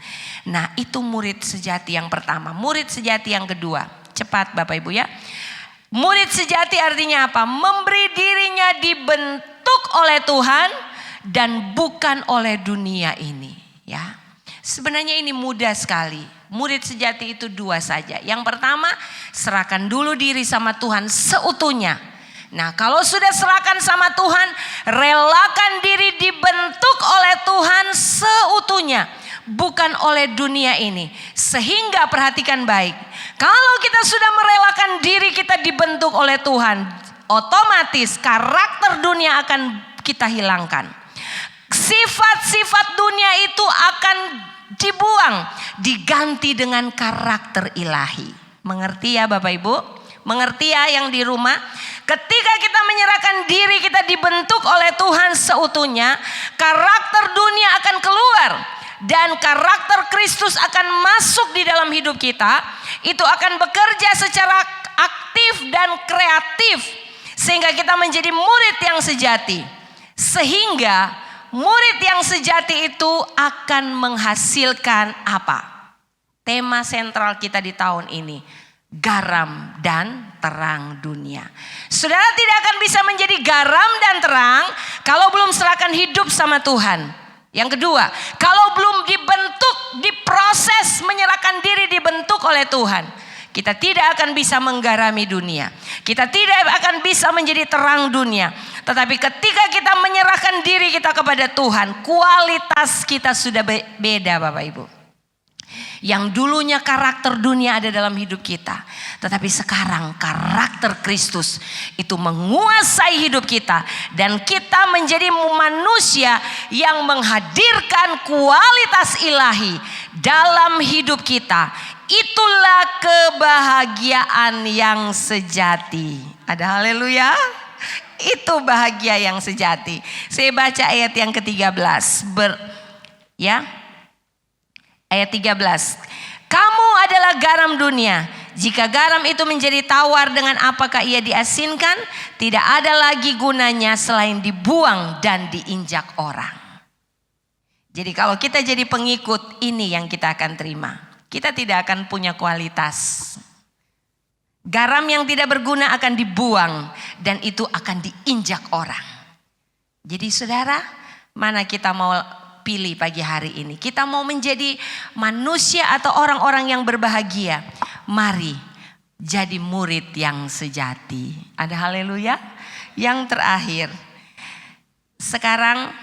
Nah, itu murid sejati yang pertama. Murid sejati yang kedua, cepat Bapak Ibu ya. Murid sejati artinya apa? Memberi dirinya dibentuk oleh Tuhan dan bukan oleh dunia ini, ya. Sebenarnya ini mudah sekali. Murid sejati itu 2 saja. Yang pertama, serahkan dulu diri sama Tuhan seutuhnya. Nah, kalau sudah serahkan sama Tuhan, relakan diri dibentuk oleh Tuhan seutuhnya. bukan oleh dunia ini. Sehingga perhatikan baik, kalau kita sudah merelakan diri kita dibentuk oleh Tuhan, otomatis karakter dunia akan kita hilangkan. Sifat-sifat dunia itu akan dibuang, diganti dengan karakter ilahi. Mengerti ya Bapak Ibu? Mengerti ya yang di rumah? Ketika kita menyerahkan diri kita dibentuk oleh Tuhan seutuhnya, karakter dunia akan keluar dan karakter Kristus akan masuk di dalam hidup kita. Itu akan bekerja secara aktif dan kreatif sehingga kita menjadi murid yang sejati. Sehingga murid yang sejati itu akan menghasilkan apa? Tema sentral kita di tahun ini, garam dan terang dunia. Saudara tidak akan bisa menjadi garam dan terang kalau belum serahkan hidup sama Tuhan. Yang kedua, kalau belum dibentuk, diproses, menyerahkan diri dibentuk oleh Tuhan, kita tidak akan bisa menggarami dunia. Kita tidak akan bisa menjadi terang dunia. Tetapi ketika kita menyerahkan diri kita kepada Tuhan, kualitas kita sudah beda Bapak Ibu. Yang dulunya karakter dunia ada dalam hidup kita, tetapi sekarang karakter Kristus itu menguasai hidup kita. Dan kita menjadi manusia yang menghadirkan kualitas ilahi dalam hidup kita. Itulah kebahagiaan yang sejati. Ada haleluya. Itu bahagia yang sejati. Saya baca ayat yang ke-13. Ayat 13. Kamu adalah garam dunia. Jika garam itu menjadi tawar, dengan apakah ia diasinkan? Tidak ada lagi gunanya selain dibuang dan diinjak orang. Jadi kalau kita jadi pengikut, ini yang kita akan terima. Kita tidak akan punya kualitas. Garam yang tidak berguna akan dibuang dan itu akan diinjak orang. Jadi saudara, mana kita mau pilih pagi hari ini? Kita mau menjadi manusia atau orang-orang yang berbahagia? Mari jadi murid yang sejati. Ada haleluya. Yang terakhir, sekarang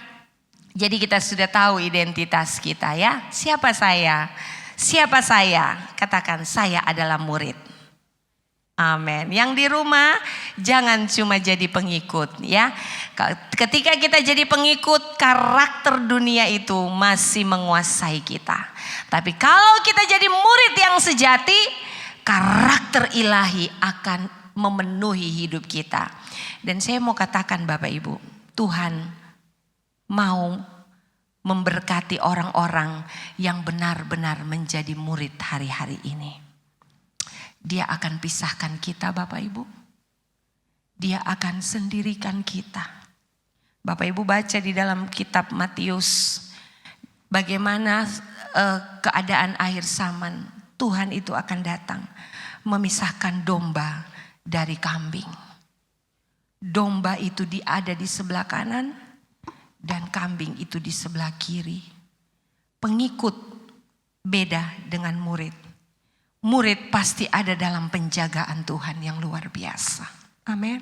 jadi kita sudah tahu identitas kita ya. Siapa saya? Siapa saya? Katakan, saya adalah murid. Amin. Yang di rumah jangan cuma jadi pengikut ya. Ketika kita jadi pengikut, karakter dunia itu masih menguasai kita. Tapi kalau kita jadi murid yang sejati, karakter ilahi akan memenuhi hidup kita. Dan saya mau katakan Bapak Ibu, Tuhan mau memberkati orang-orang yang benar-benar menjadi murid hari-hari ini. Dia akan pisahkan kita Bapak Ibu. Dia akan sendirikan kita. Bapak Ibu baca di dalam kitab Matius. Bagaimana keadaan akhir zaman. Tuhan itu akan datang. Memisahkan domba dari kambing. Domba itu ada di sebelah kanan. Dan kambing itu di sebelah kiri. Pengikut beda dengan murid. Murid pasti ada dalam penjagaan Tuhan yang luar biasa. Amin.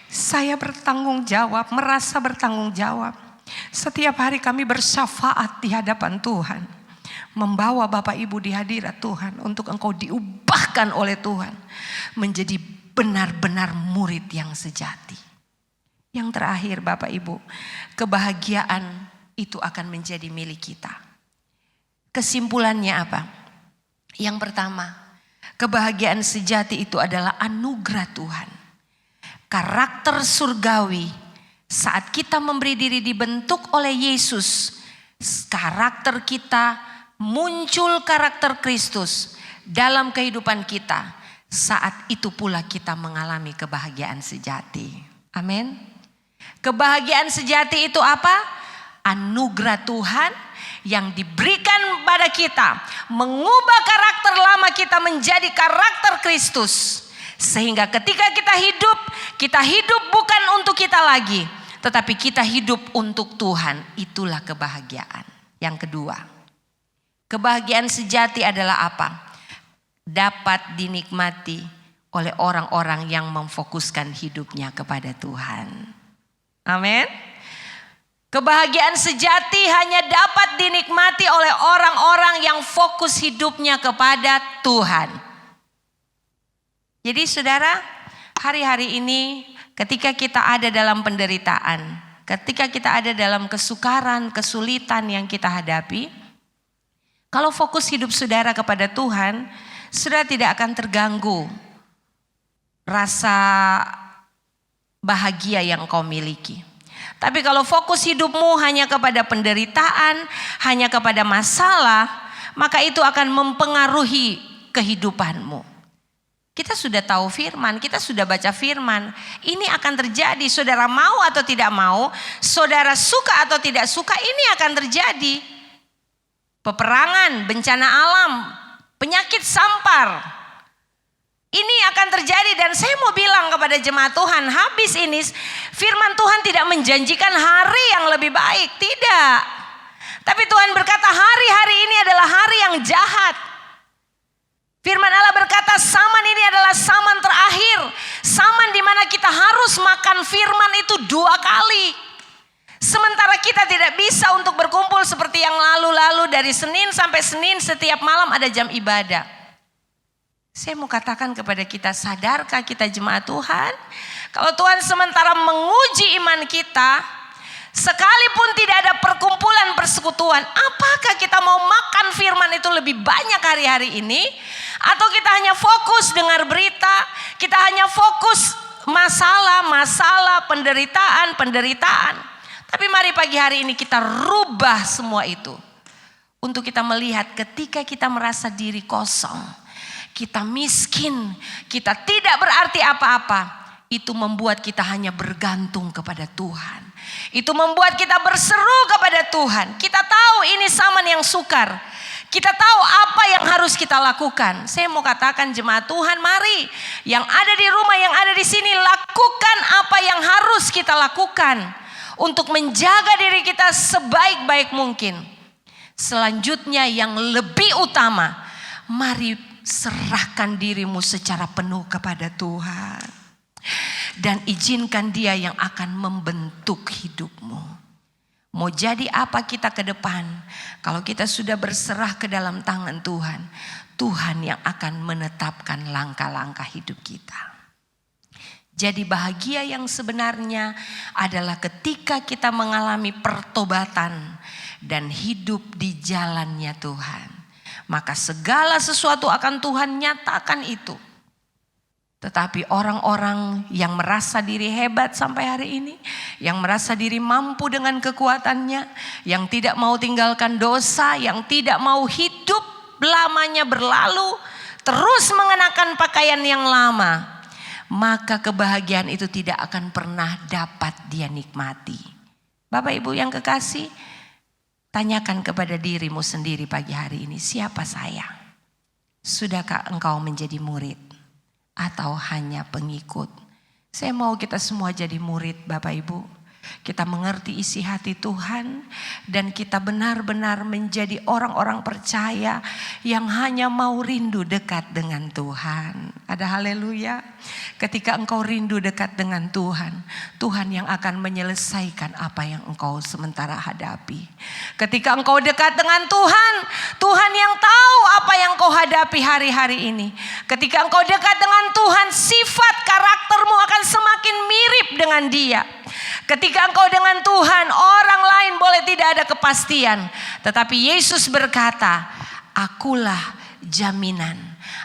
Saya bertanggung jawab, merasa bertanggung jawab. Setiap hari kami bersyafaat di hadapan Tuhan. Membawa Bapak Ibu di hadirat Tuhan untuk engkau diubahkan oleh Tuhan. Menjadi benar-benar murid yang sejati. Yang terakhir Bapak Ibu, kebahagiaan itu akan menjadi milik kita. Kesimpulannya apa? Yang pertama, kebahagiaan sejati itu adalah anugerah Tuhan. Karakter surgawi saat kita memberi diri dibentuk oleh Yesus. Karakter kita muncul karakter Kristus dalam kehidupan kita. Saat itu pula kita mengalami kebahagiaan sejati. Amin. Kebahagiaan sejati itu apa? Anugerah Tuhan yang diberikan pada kita, mengubah karakter lama kita menjadi karakter Kristus. Sehingga ketika kita hidup bukan untuk kita lagi, tetapi kita hidup untuk Tuhan. Itulah kebahagiaan. Yang kedua, kebahagiaan sejati adalah apa? Dapat dinikmati oleh orang-orang yang memfokuskan hidupnya kepada Tuhan. Amin. Kebahagiaan sejati hanya dapat dinikmati oleh orang-orang yang fokus hidupnya kepada Tuhan. Jadi saudara, hari-hari ini ketika kita ada dalam penderitaan, ketika kita ada dalam kesukaran, kesulitan yang kita hadapi, kalau fokus hidup saudara kepada Tuhan, saudara tidak akan terganggu rasa bahagia yang kau miliki. Tapi kalau fokus hidupmu hanya kepada penderitaan, hanya kepada masalah, maka itu akan mempengaruhi kehidupanmu. Kita sudah tahu firman, kita sudah baca firman. Ini akan terjadi, saudara mau atau tidak mau, saudara suka atau tidak suka, ini akan terjadi. Peperangan, bencana alam, penyakit sampar. Ini akan terjadi, dan saya mau bilang kepada jemaat Tuhan, habis ini firman Tuhan tidak menjanjikan hari yang lebih baik, tidak. Tapi Tuhan berkata hari-hari ini adalah hari yang jahat. Firman Allah berkata zaman ini adalah zaman terakhir, zaman di mana kita harus makan firman itu 2 kali. Sementara kita tidak bisa untuk berkumpul seperti yang lalu-lalu, dari Senin sampai Senin setiap malam ada jam ibadah. Saya mau katakan kepada kita, sadarkah kita jemaat Tuhan? Kalau Tuhan sementara menguji iman kita, sekalipun tidak ada perkumpulan persekutuan, apakah kita mau makan firman itu lebih banyak hari-hari ini? Atau kita hanya fokus dengar berita, kita hanya fokus masalah, penderitaan. Tapi mari pagi hari ini kita rubah semua itu. Untuk kita melihat ketika kita merasa diri kosong, kita miskin, kita tidak berarti apa-apa, itu membuat kita hanya bergantung kepada Tuhan. Itu membuat kita berseru kepada Tuhan. Kita tahu ini zaman yang sukar. Kita tahu apa yang harus kita lakukan. Saya mau katakan jemaat Tuhan, mari yang ada di rumah, yang ada di sini, lakukan apa yang harus kita lakukan untuk menjaga diri kita sebaik-baik mungkin. Selanjutnya yang lebih utama, mari serahkan dirimu secara penuh kepada Tuhan. Dan izinkan Dia yang akan membentuk hidupmu. Mau jadi apa kita ke depan, kalau kita sudah berserah ke dalam tangan Tuhan, Tuhan yang akan menetapkan langkah-langkah hidup kita. Jadi bahagia yang sebenarnya adalah ketika kita mengalami pertobatan dan hidup di jalannya Tuhan. Maka segala sesuatu akan Tuhan nyatakan itu. Tetapi orang-orang yang merasa diri hebat sampai hari ini, yang merasa diri mampu dengan kekuatannya, yang tidak mau tinggalkan dosa, yang tidak mau hidup lamanya berlalu, terus mengenakan pakaian yang lama, maka kebahagiaan itu tidak akan pernah dapat dia nikmati. Bapak Ibu yang kekasih, tanyakan kepada dirimu sendiri pagi hari ini, siapa saya? Sudahkah engkau menjadi murid atau hanya pengikut? Saya mau kita semua jadi murid Bapak Ibu. Kita mengerti isi hati Tuhan dan kita benar-benar menjadi orang-orang percaya yang hanya mau rindu dekat dengan Tuhan. Ada haleluya. Ketika engkau rindu dekat dengan Tuhan, Tuhan yang akan menyelesaikan apa yang engkau sementara hadapi. Ketika engkau dekat dengan Tuhan, Tuhan yang tahu apa yang engkau hadapi hari-hari ini. Ketika engkau dekat dengan Tuhan, sifat karaktermu akan semakin mirip dengan Dia. Ketika engkau dengan Tuhan, orang lain boleh tidak ada kepastian. Tetapi Yesus berkata, akulah jaminan.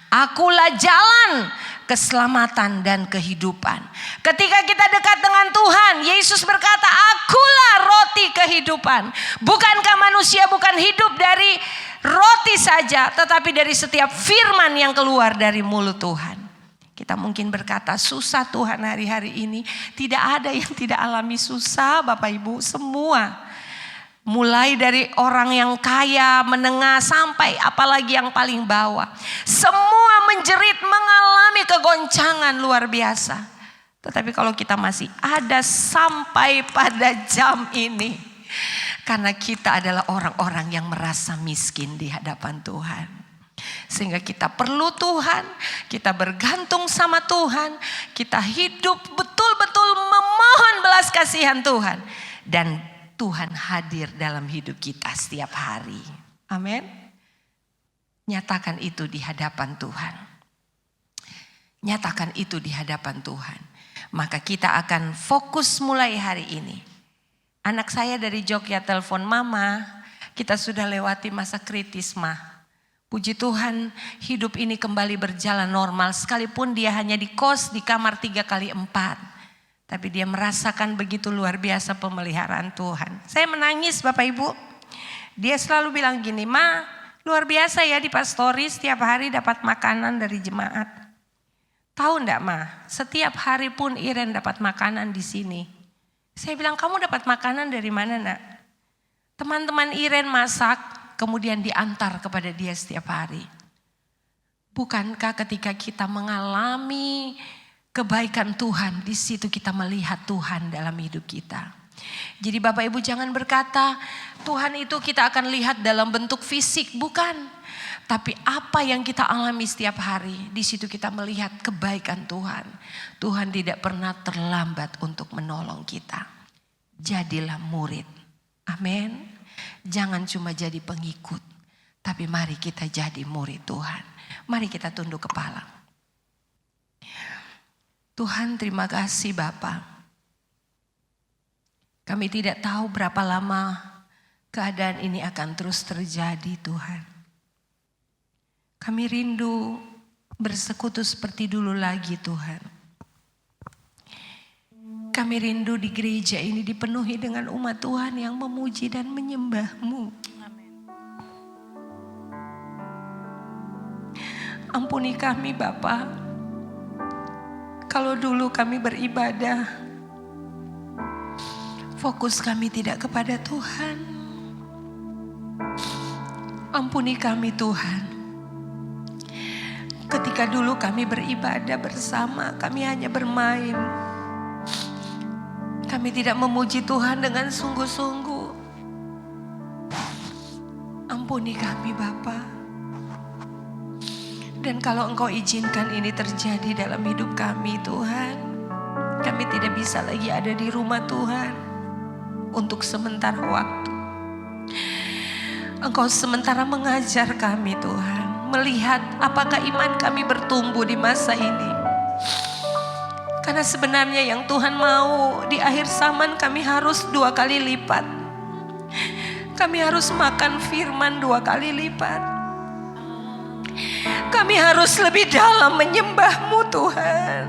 Akulah jalan keselamatan dan kehidupan. Ketika kita dekat dengan Tuhan, Yesus berkata, akulah roti kehidupan. Bukankah manusia bukan hidup dari roti saja, tetapi dari setiap firman yang keluar dari mulut Tuhan. Kita mungkin berkata susah Tuhan hari-hari ini. Tidak ada yang tidak alami susah Bapak Ibu, semua. Mulai dari orang yang kaya, menengah, sampai apalagi yang paling bawah. Semua menjerit, mengalami kegoncangan luar biasa. Tetapi kalau kita masih ada sampai pada jam ini, karena kita adalah orang-orang yang merasa miskin di hadapan Tuhan. Sehingga kita perlu Tuhan, kita bergantung sama Tuhan, kita hidup betul-betul memohon belas kasihan Tuhan. Dan Tuhan hadir dalam hidup kita setiap hari. Amin. Nyatakan itu di hadapan Tuhan. Nyatakan itu di hadapan Tuhan. Maka kita akan fokus mulai hari ini. Anak saya dari Jogja telepon, "Mama, kita sudah lewati masa kritis, Ma. Puji Tuhan hidup ini kembali berjalan normal. Sekalipun dia hanya di kos di kamar 3x4. Tapi dia merasakan begitu luar biasa pemeliharaan Tuhan." Saya menangis Bapak Ibu. Dia selalu bilang gini, "Ma, luar biasa ya di pastori setiap hari dapat makanan dari jemaat. Tahu enggak Ma, setiap hari pun Iren dapat makanan di sini." Saya bilang, "Kamu dapat makanan dari mana Nak?" "Teman-teman Iren masak, kemudian diantar kepada dia setiap hari." Bukankah ketika kita mengalami kebaikan Tuhan, di situ kita melihat Tuhan dalam hidup kita. Jadi Bapak Ibu jangan berkata, Tuhan itu kita akan lihat dalam bentuk fisik, bukan. Tapi apa yang kita alami setiap hari, di situ kita melihat kebaikan Tuhan. Tuhan tidak pernah terlambat untuk menolong kita. Jadilah murid. Amin. Jangan cuma jadi pengikut, tapi mari kita jadi murid Tuhan. Mari kita tunduk kepala. Tuhan, terima kasih Bapa. Kami tidak tahu berapa lama keadaan ini akan terus terjadi Tuhan. Kami rindu bersekutu seperti dulu lagi Tuhan. Kami rindu di gereja ini dipenuhi dengan umat Tuhan yang memuji dan menyembah-Mu. Ampuni kami Bapa. Kalau dulu kami beribadah, fokus kami tidak kepada Tuhan. Ampuni kami Tuhan. Ketika dulu kami beribadah bersama, kami hanya bermain. Kami tidak memuji Tuhan dengan sungguh-sungguh. Ampuni kami Bapa. Dan kalau Engkau izinkan ini terjadi dalam hidup kami Tuhan, kami tidak bisa lagi ada di rumah Tuhan untuk sementara waktu. Engkau sementara mengajar kami Tuhan, melihat apakah iman kami bertumbuh di masa ini. Karena sebenarnya yang Tuhan mau di akhir zaman kami harus 2 kali lipat. Kami harus makan firman 2 kali lipat. Kami harus lebih dalam menyembah-Mu Tuhan.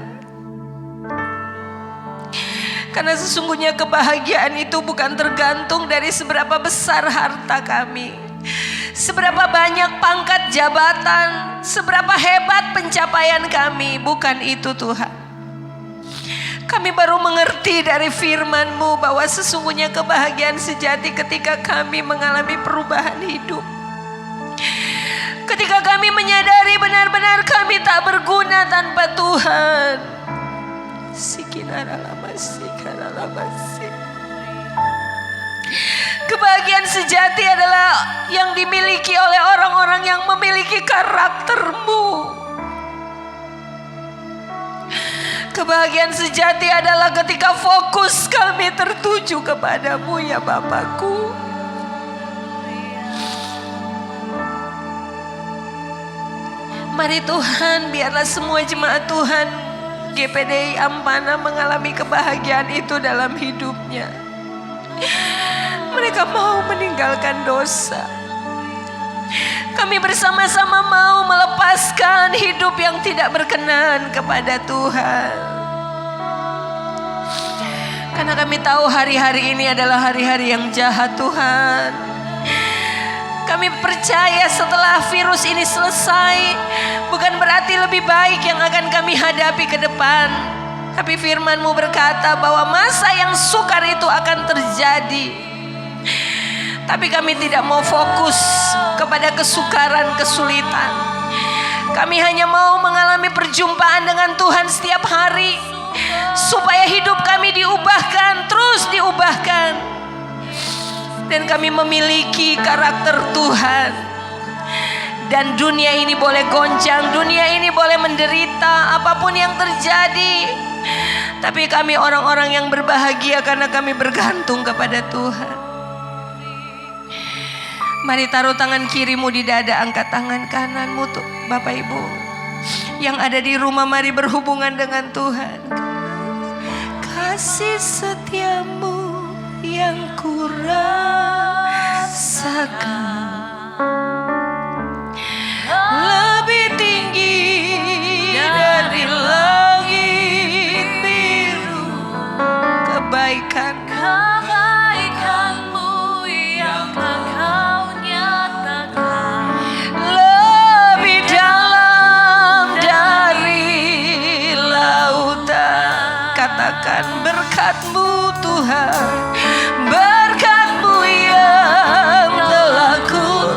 Karena sesungguhnya kebahagiaan itu bukan tergantung dari seberapa besar harta kami, seberapa banyak pangkat jabatan, seberapa hebat pencapaian kami. Bukan itu Tuhan. Kami baru mengerti dari firman-Mu bahwa sesungguhnya kebahagiaan sejati ketika kami mengalami perubahan hidup. Ketika kami menyadari benar-benar kami tak berguna tanpa Tuhan. Kebahagiaan sejati adalah yang dimiliki oleh orang-orang yang memiliki karakter-Mu. Kebahagiaan sejati adalah ketika fokus kami tertuju kepada-Mu ya Bapakku. Mari Tuhan, biarlah semua jemaat Tuhan GPDI Ampana mengalami kebahagiaan itu dalam hidupnya. Mereka mau meninggalkan dosa. Kami bersama-sama mau melepaskan hidup yang tidak berkenan kepada Tuhan. Karena kami tahu hari-hari ini adalah hari-hari yang jahat Tuhan. Kami percaya setelah virus ini selesai, bukan berarti lebih baik yang akan kami hadapi ke depan. Tapi firman-Mu berkata bahwa masa yang sukar itu akan terjadi. Tapi kami tidak mau fokus kepada kesukaran, kesulitan. Kami hanya mau mengalami perjumpaan dengan Tuhan setiap hari, supaya hidup kami diubahkan, terus diubahkan. Dan kami memiliki karakter Tuhan. Dan dunia ini boleh goncang, dunia ini boleh menderita, apapun yang terjadi. Tapi kami orang-orang yang berbahagia karena kami bergantung kepada Tuhan. Mari taruh tangan kirimu di dada, angkat tangan kananmu tuh Bapak Ibu. Yang ada di rumah, mari berhubungan dengan Tuhan. Kasih setiamu yang kurasakan lebih tinggi dari langit biru. Kebaikanmu yang Kau nyatakan lebih dalam dari lautan. Katakan berkat-Mu Tuhan, berkat-Mu yang telah ku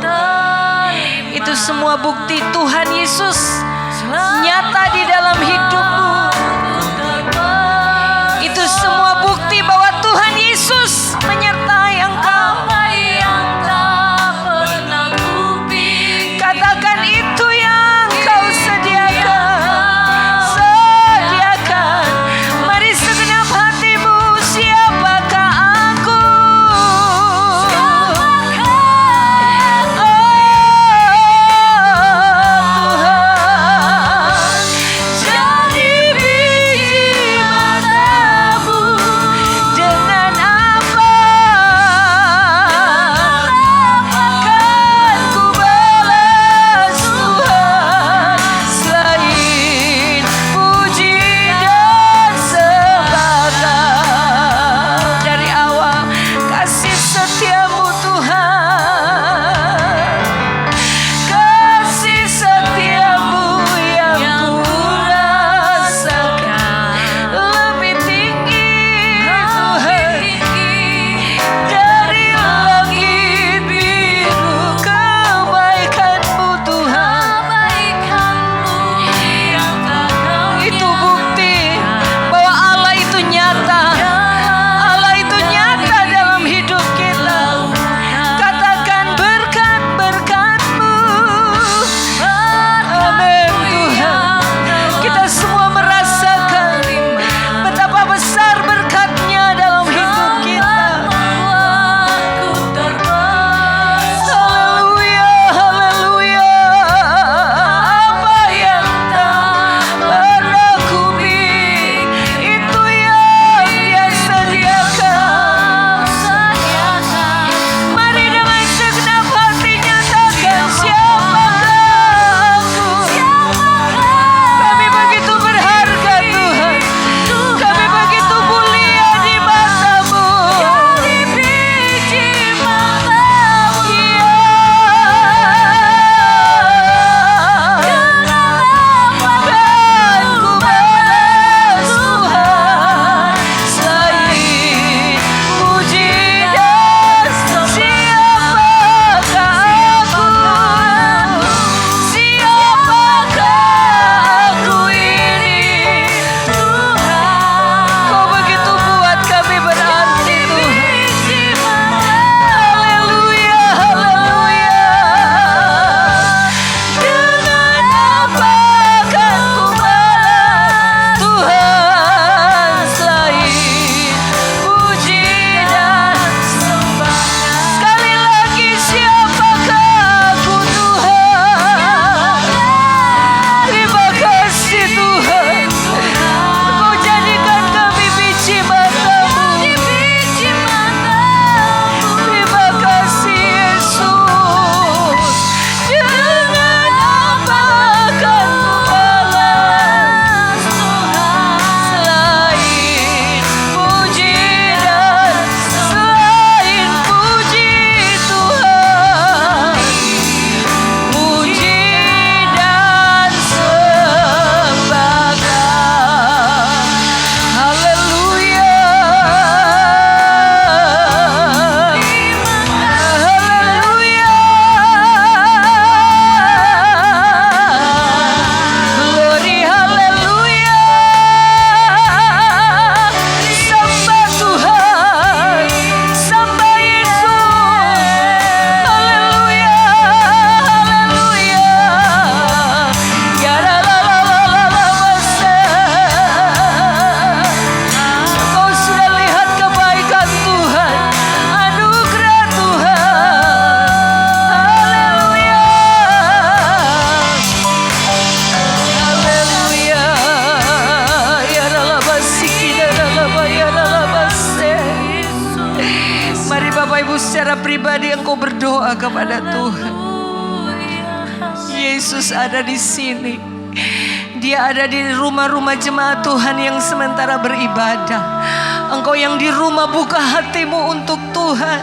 secara pribadi engkau berdoa kepada Tuhan. Yesus ada di sini. Dia ada di rumah-rumah jemaat Tuhan yang sementara beribadah. Engkau yang di rumah, buka hatimu untuk Tuhan.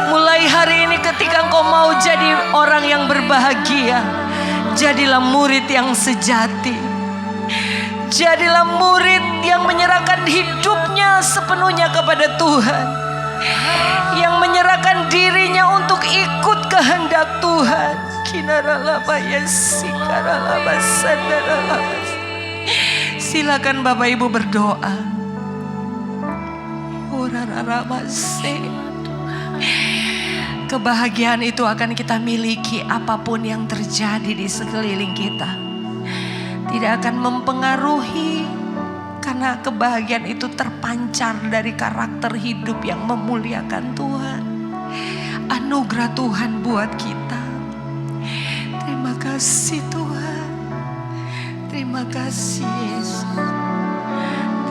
Mulai hari ini ketika engkau mau jadi orang yang berbahagia, jadilah murid yang sejati. Jadilah murid yang menyerahkan hidupnya sepenuhnya kepada Tuhan, yang menyerahkan dirinya untuk ikut kehendak Tuhan. Silakan Bapak Ibu berdoa. Kebahagiaan itu akan kita miliki apapun yang terjadi di sekeliling kita. Tidak akan mempengaruhi, karena kebahagiaan itu terpancar dari karakter hidup yang memuliakan Tuhan. Anugerah Tuhan buat kita. Terima kasih Tuhan. Terima kasih Yesus.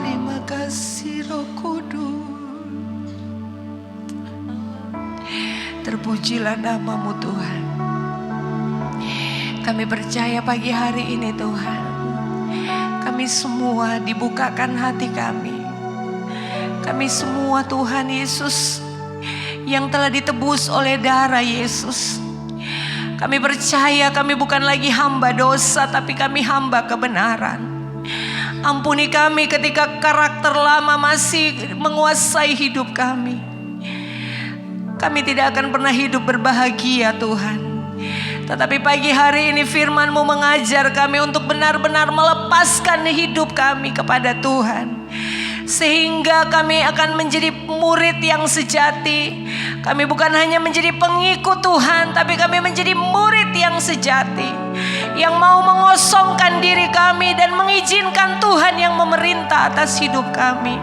Terima kasih Roh Kudus. Terpujilah nama-Mu Tuhan. Kami percaya pagi hari ini Tuhan, kami semua dibukakan hati kami. Kami semua Tuhan Yesus yang telah ditebus oleh darah Yesus. Kami percaya kami bukan lagi hamba dosa, tapi kami hamba kebenaran. Ampuni kami ketika karakter lama masih menguasai hidup kami. Kami tidak akan pernah hidup berbahagia Tuhan. Tetapi pagi hari ini firman-Mu mengajar kami untuk benar-benar melepaskan hidup kami kepada Tuhan. Sehingga kami akan menjadi murid yang sejati. Kami bukan hanya menjadi pengikut Tuhan, tapi kami menjadi murid yang sejati, yang mau mengosongkan diri kami dan mengizinkan Tuhan yang memerintah atas hidup kami.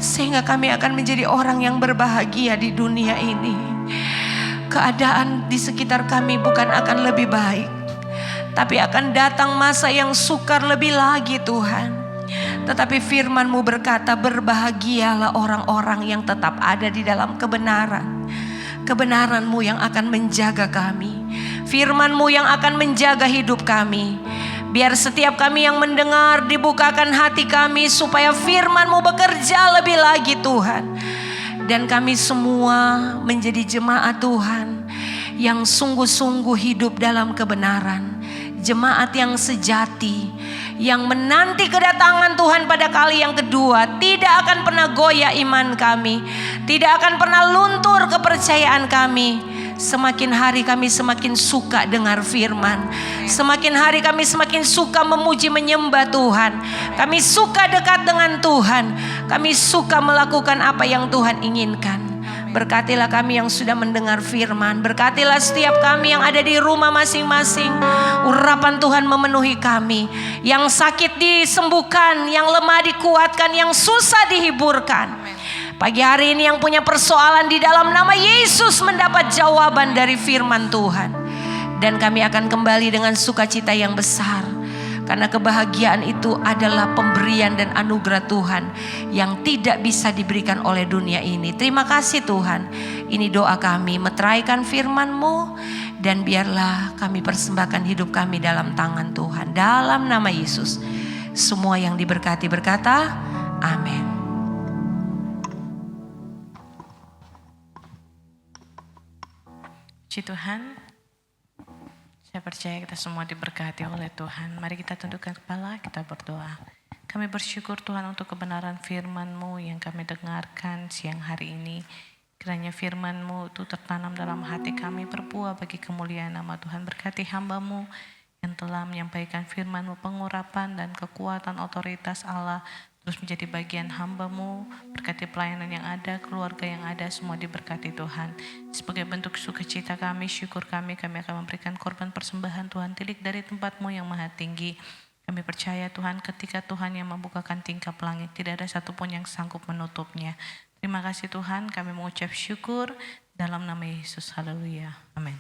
Sehingga kami akan menjadi orang yang berbahagia di dunia ini. Keadaan di sekitar kami bukan akan lebih baik, tapi akan datang masa yang sukar lebih lagi Tuhan. Tetapi firman-Mu berkata, berbahagialah orang-orang yang tetap ada di dalam kebenaran. Kebenaran-Mu yang akan menjaga kami. Firman-Mu yang akan menjaga hidup kami. Biar setiap kami yang mendengar dibukakan hati kami supaya firman-Mu bekerja lebih lagi Tuhan. Dan kami semua menjadi jemaat Tuhan yang sungguh-sungguh hidup dalam kebenaran. Jemaat yang sejati, yang menanti kedatangan Tuhan pada kali yang kedua. Tidak akan pernah goyah iman kami, tidak akan pernah luntur kepercayaan kami. Semakin hari kami semakin suka dengar firman. Semakin hari kami semakin suka memuji menyembah Tuhan. Kami suka dekat dengan Tuhan. Kami suka melakukan apa yang Tuhan inginkan. Berkatilah kami yang sudah mendengar firman. Berkatilah setiap kami yang ada di rumah masing-masing. Urapan Tuhan memenuhi kami. Yang sakit disembuhkan, yang lemah dikuatkan, yang susah dihiburkan. Pagi hari ini yang punya persoalan di dalam nama Yesus mendapat jawaban dari firman Tuhan. Dan kami akan kembali dengan sukacita yang besar. Karena kebahagiaan itu adalah pemberian dan anugerah Tuhan yang tidak bisa diberikan oleh dunia ini. Terima kasih Tuhan. Ini doa kami, meteraikan firman-Mu. Dan biarlah kami persembahkan hidup kami dalam tangan Tuhan. Dalam nama Yesus. Semua yang diberkati berkata, amin. Puji Tuhan, saya percaya kita semua diberkati oleh Tuhan. Mari kita tundukkan kepala, kita berdoa. Kami bersyukur Tuhan untuk kebenaran firman-Mu yang kami dengarkan siang hari ini. Kiranya firman-Mu itu tertanam dalam hati kami, berbuah bagi kemuliaan nama Tuhan. Berkati hamba-Mu yang telah menyampaikan firman-Mu, pengurapan dan kekuatan otoritas Allah terus menjadi bagian hamba-Mu. Berkati pelayanan yang ada, keluarga yang ada, semua diberkati Tuhan. Sebagai bentuk sukacita kami, syukur kami akan memberikan korban persembahan Tuhan, tilik dari tempat-Mu yang maha tinggi. Kami percaya Tuhan, ketika Tuhan yang membukakan tingkap langit, tidak ada satupun yang sanggup menutupnya. Terima kasih Tuhan, kami mengucap syukur dalam nama Yesus. Haleluya. Amin.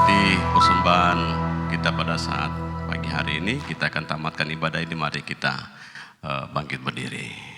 Mengikuti persembahan kita pada saat pagi hari ini, kita akan tamatkan ibadah ini. Mari kita bangkit berdiri.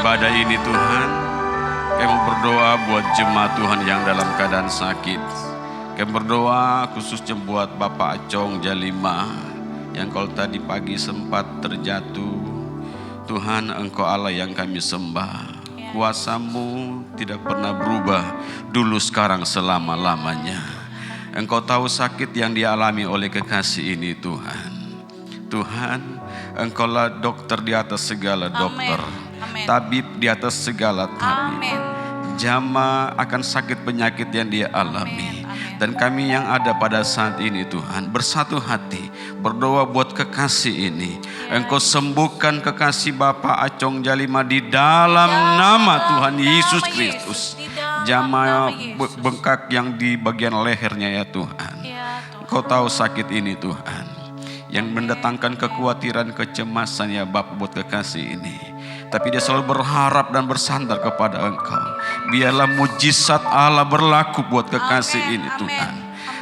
Ibadah ini Tuhan, kami berdoa buat jemaat Tuhan yang dalam keadaan sakit. Kami berdoa khususnya buat Bapak Acong Jalima yang kalau tadi pagi sempat terjatuh. Tuhan, Engkau Allah yang kami sembah. Kuasa-Mu tidak pernah berubah, dulu sekarang selama-lamanya. Engkau tahu sakit yang dialami oleh kekasih ini Tuhan. Tuhan, Engkaulah dokter di atas segala dokter. Amen. Tabib di atas segala tabib. Amen. Jama akan sakit penyakit yang dia alami. Amen. Dan kami yang ada pada saat ini Tuhan, bersatu hati berdoa buat kekasih ini. Engkau sembuhkan kekasih Bapak Acong Jalima di dalam nama Tuhan Yesus Kristus. Jama bengkak yang di bagian lehernya ya Tuhan. Engkau tahu sakit ini Tuhan, yang mendatangkan kekhawatiran, kecemasan ya Bapak buat kekasih ini. Tapi dia selalu berharap dan bersandar kepada Engkau. Biarlah mujizat Allah berlaku buat kekasih ini Tuhan.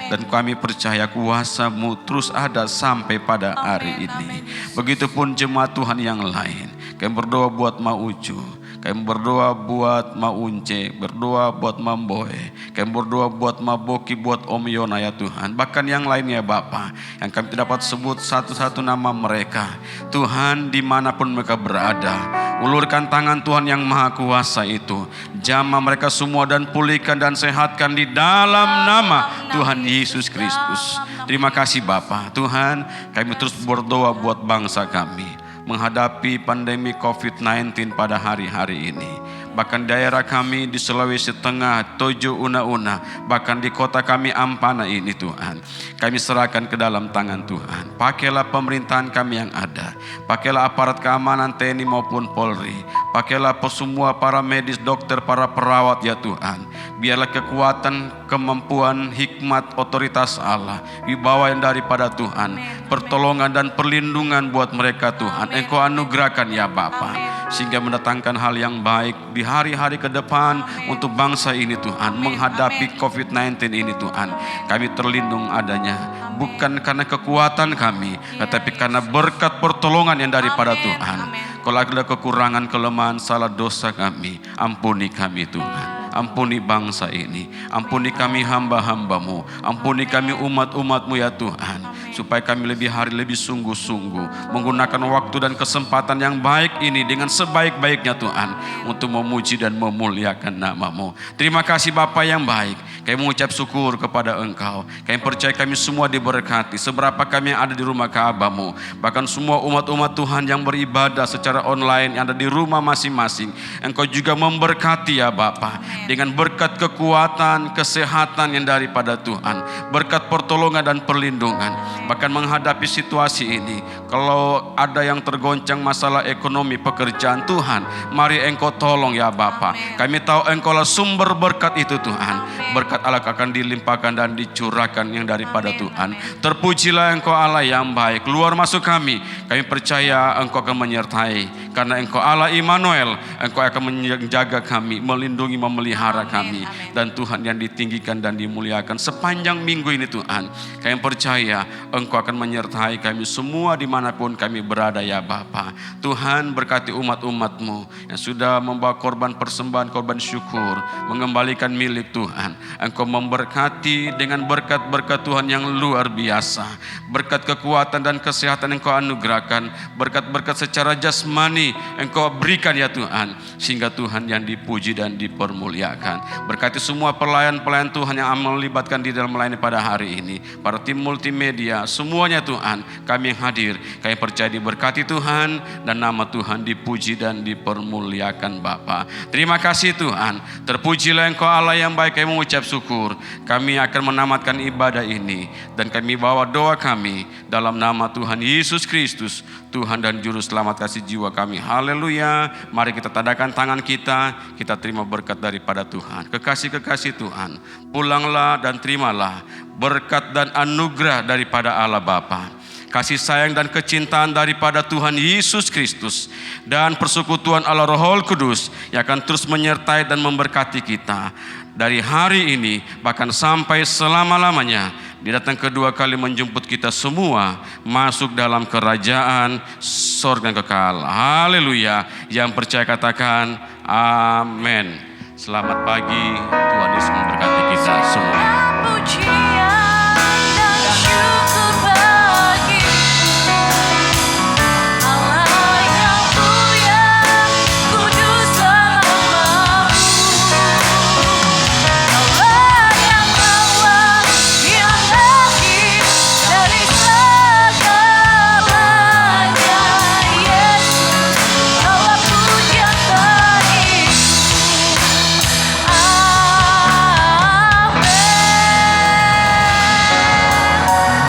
Dan kami percaya kuasa-Mu terus ada sampai pada hari ini. Begitupun jemaat Tuhan yang lain. Kami berdoa buat Mauju, kami berdoa buat Maunce, berdoa buat Mamboy, kami berdoa buat Maboki, buat Om Yona ya Tuhan. Bahkan yang lainnya Bapa, yang kami tidak dapat sebut satu-satu nama mereka. Tuhan, dimanapun mereka berada, ulurkan tangan Tuhan yang maha kuasa itu. Jamah mereka semua dan pulihkan dan sehatkan di dalam nama Tuhan Yesus Kristus. Terima kasih Bapa. Tuhan, kami terus berdoa buat bangsa kami menghadapi pandemi COVID-19 pada hari-hari ini. Bahkan daerah kami di Sulawesi Tengah, Tojo Una-Una, bahkan di kota kami Ampana ini Tuhan, kami serahkan ke dalam tangan Tuhan. Pakailah pemerintahan kami yang ada, pakailah aparat keamanan TNI maupun Polri, pakailah semua para medis, dokter, para perawat ya Tuhan. Biarlah kekuatan, kemampuan, hikmat, otoritas Allah, wibawa yang daripada Tuhan, pertolongan dan perlindungan buat mereka Tuhan. Engkau anugerahkan ya Bapa, sehingga mendatangkan hal yang baik di hari-hari ke depan untuk bangsa ini Tuhan. Menghadapi COVID-19 ini Tuhan, kami terlindung adanya bukan karena kekuatan kami, tetapi karena berkat pertolongan yang daripada Tuhan. Kalau ada kekurangan, kelemahan, salah dosa kami, ampuni kami Tuhan. Ampuni bangsa ini, ampuni kami hamba-hamba-Mu, ampuni kami umat-umat-Mu ya Tuhan, supaya kami lebih hari lebih sungguh-sungguh menggunakan waktu dan kesempatan yang baik ini dengan sebaik-baiknya Tuhan, untuk memuji dan memuliakan nama-Mu. Terima kasih Bapa yang baik, kami mengucap syukur kepada Engkau. Kami percaya kami semua diberkati, seberapa kami yang ada di rumah Ka'bah-Mu, bahkan semua umat-umat Tuhan yang beribadah secara online yang ada di rumah masing-masing. Engkau juga memberkati ya Bapa, dengan berkat kekuatan, kesehatan yang daripada Tuhan, berkat pertolongan dan perlindungan. Bahkan menghadapi situasi ini, kalau ada yang tergoncang masalah ekonomi, pekerjaan Tuhan, mari Engkau tolong ya Bapa. Kami tahu Engkaulah sumber berkat itu Tuhan. Berkat Allah akan dilimpahkan dan dicurahkan yang daripada Tuhan. Terpujilah Engkau Allah yang baik. Keluar masuk kami percaya Engkau akan menyertai, karena Engkau Allah Immanuel. Engkau akan menjaga kami, melindungi, memelihara kami. Dan Tuhan yang ditinggikan dan dimuliakan sepanjang minggu ini Tuhan. Kami percaya Engkau akan menyertai kami semua dimanapun kami berada ya Bapa. Tuhan, berkati umat-umat-Mu yang sudah membawa korban persembahan, korban syukur, mengembalikan milik Tuhan. Engkau memberkati dengan berkat-berkat Tuhan yang luar biasa. Berkat kekuatan dan kesehatan Engkau anugerahkan. Berkat-berkat secara jasmani Engkau berikan ya Tuhan. Sehingga Tuhan yang dipuji dan dipermuliakan. Berkati semua pelayan-pelayan Tuhan yang melibatkan di dalam melayani pada hari ini. Para tim multimedia, semuanya Tuhan. Kami yang hadir, kami percaya diberkati Tuhan. Dan nama Tuhan dipuji dan dipermuliakan Bapa. Terima kasih Tuhan. Terpujilah Engkau Allah yang baik. Kami mengucap syukur. Kami akan menamatkan ibadah ini. Dan kami bawa doa kami dalam nama Tuhan Yesus Kristus, Tuhan dan Juru Selamat kasih jiwa kami. Haleluya. Mari kita tadakan tangan kita. Kita terima berkat daripada Tuhan. Kekasih-kekasih Tuhan, pulanglah dan terimalah berkat dan anugerah daripada Allah Bapa. Kasih sayang dan kecintaan daripada Tuhan Yesus Kristus dan persekutuan Allah Roh Kudus yang akan terus menyertai dan memberkati kita dari hari ini bahkan sampai selama-lamanya. Dia datang kedua kali menjemput kita semua masuk dalam kerajaan sorga yang kekal. Haleluya. Yang percaya katakan amin. Selamat pagi, Tuhan Yesus memberkati kita semua. Puji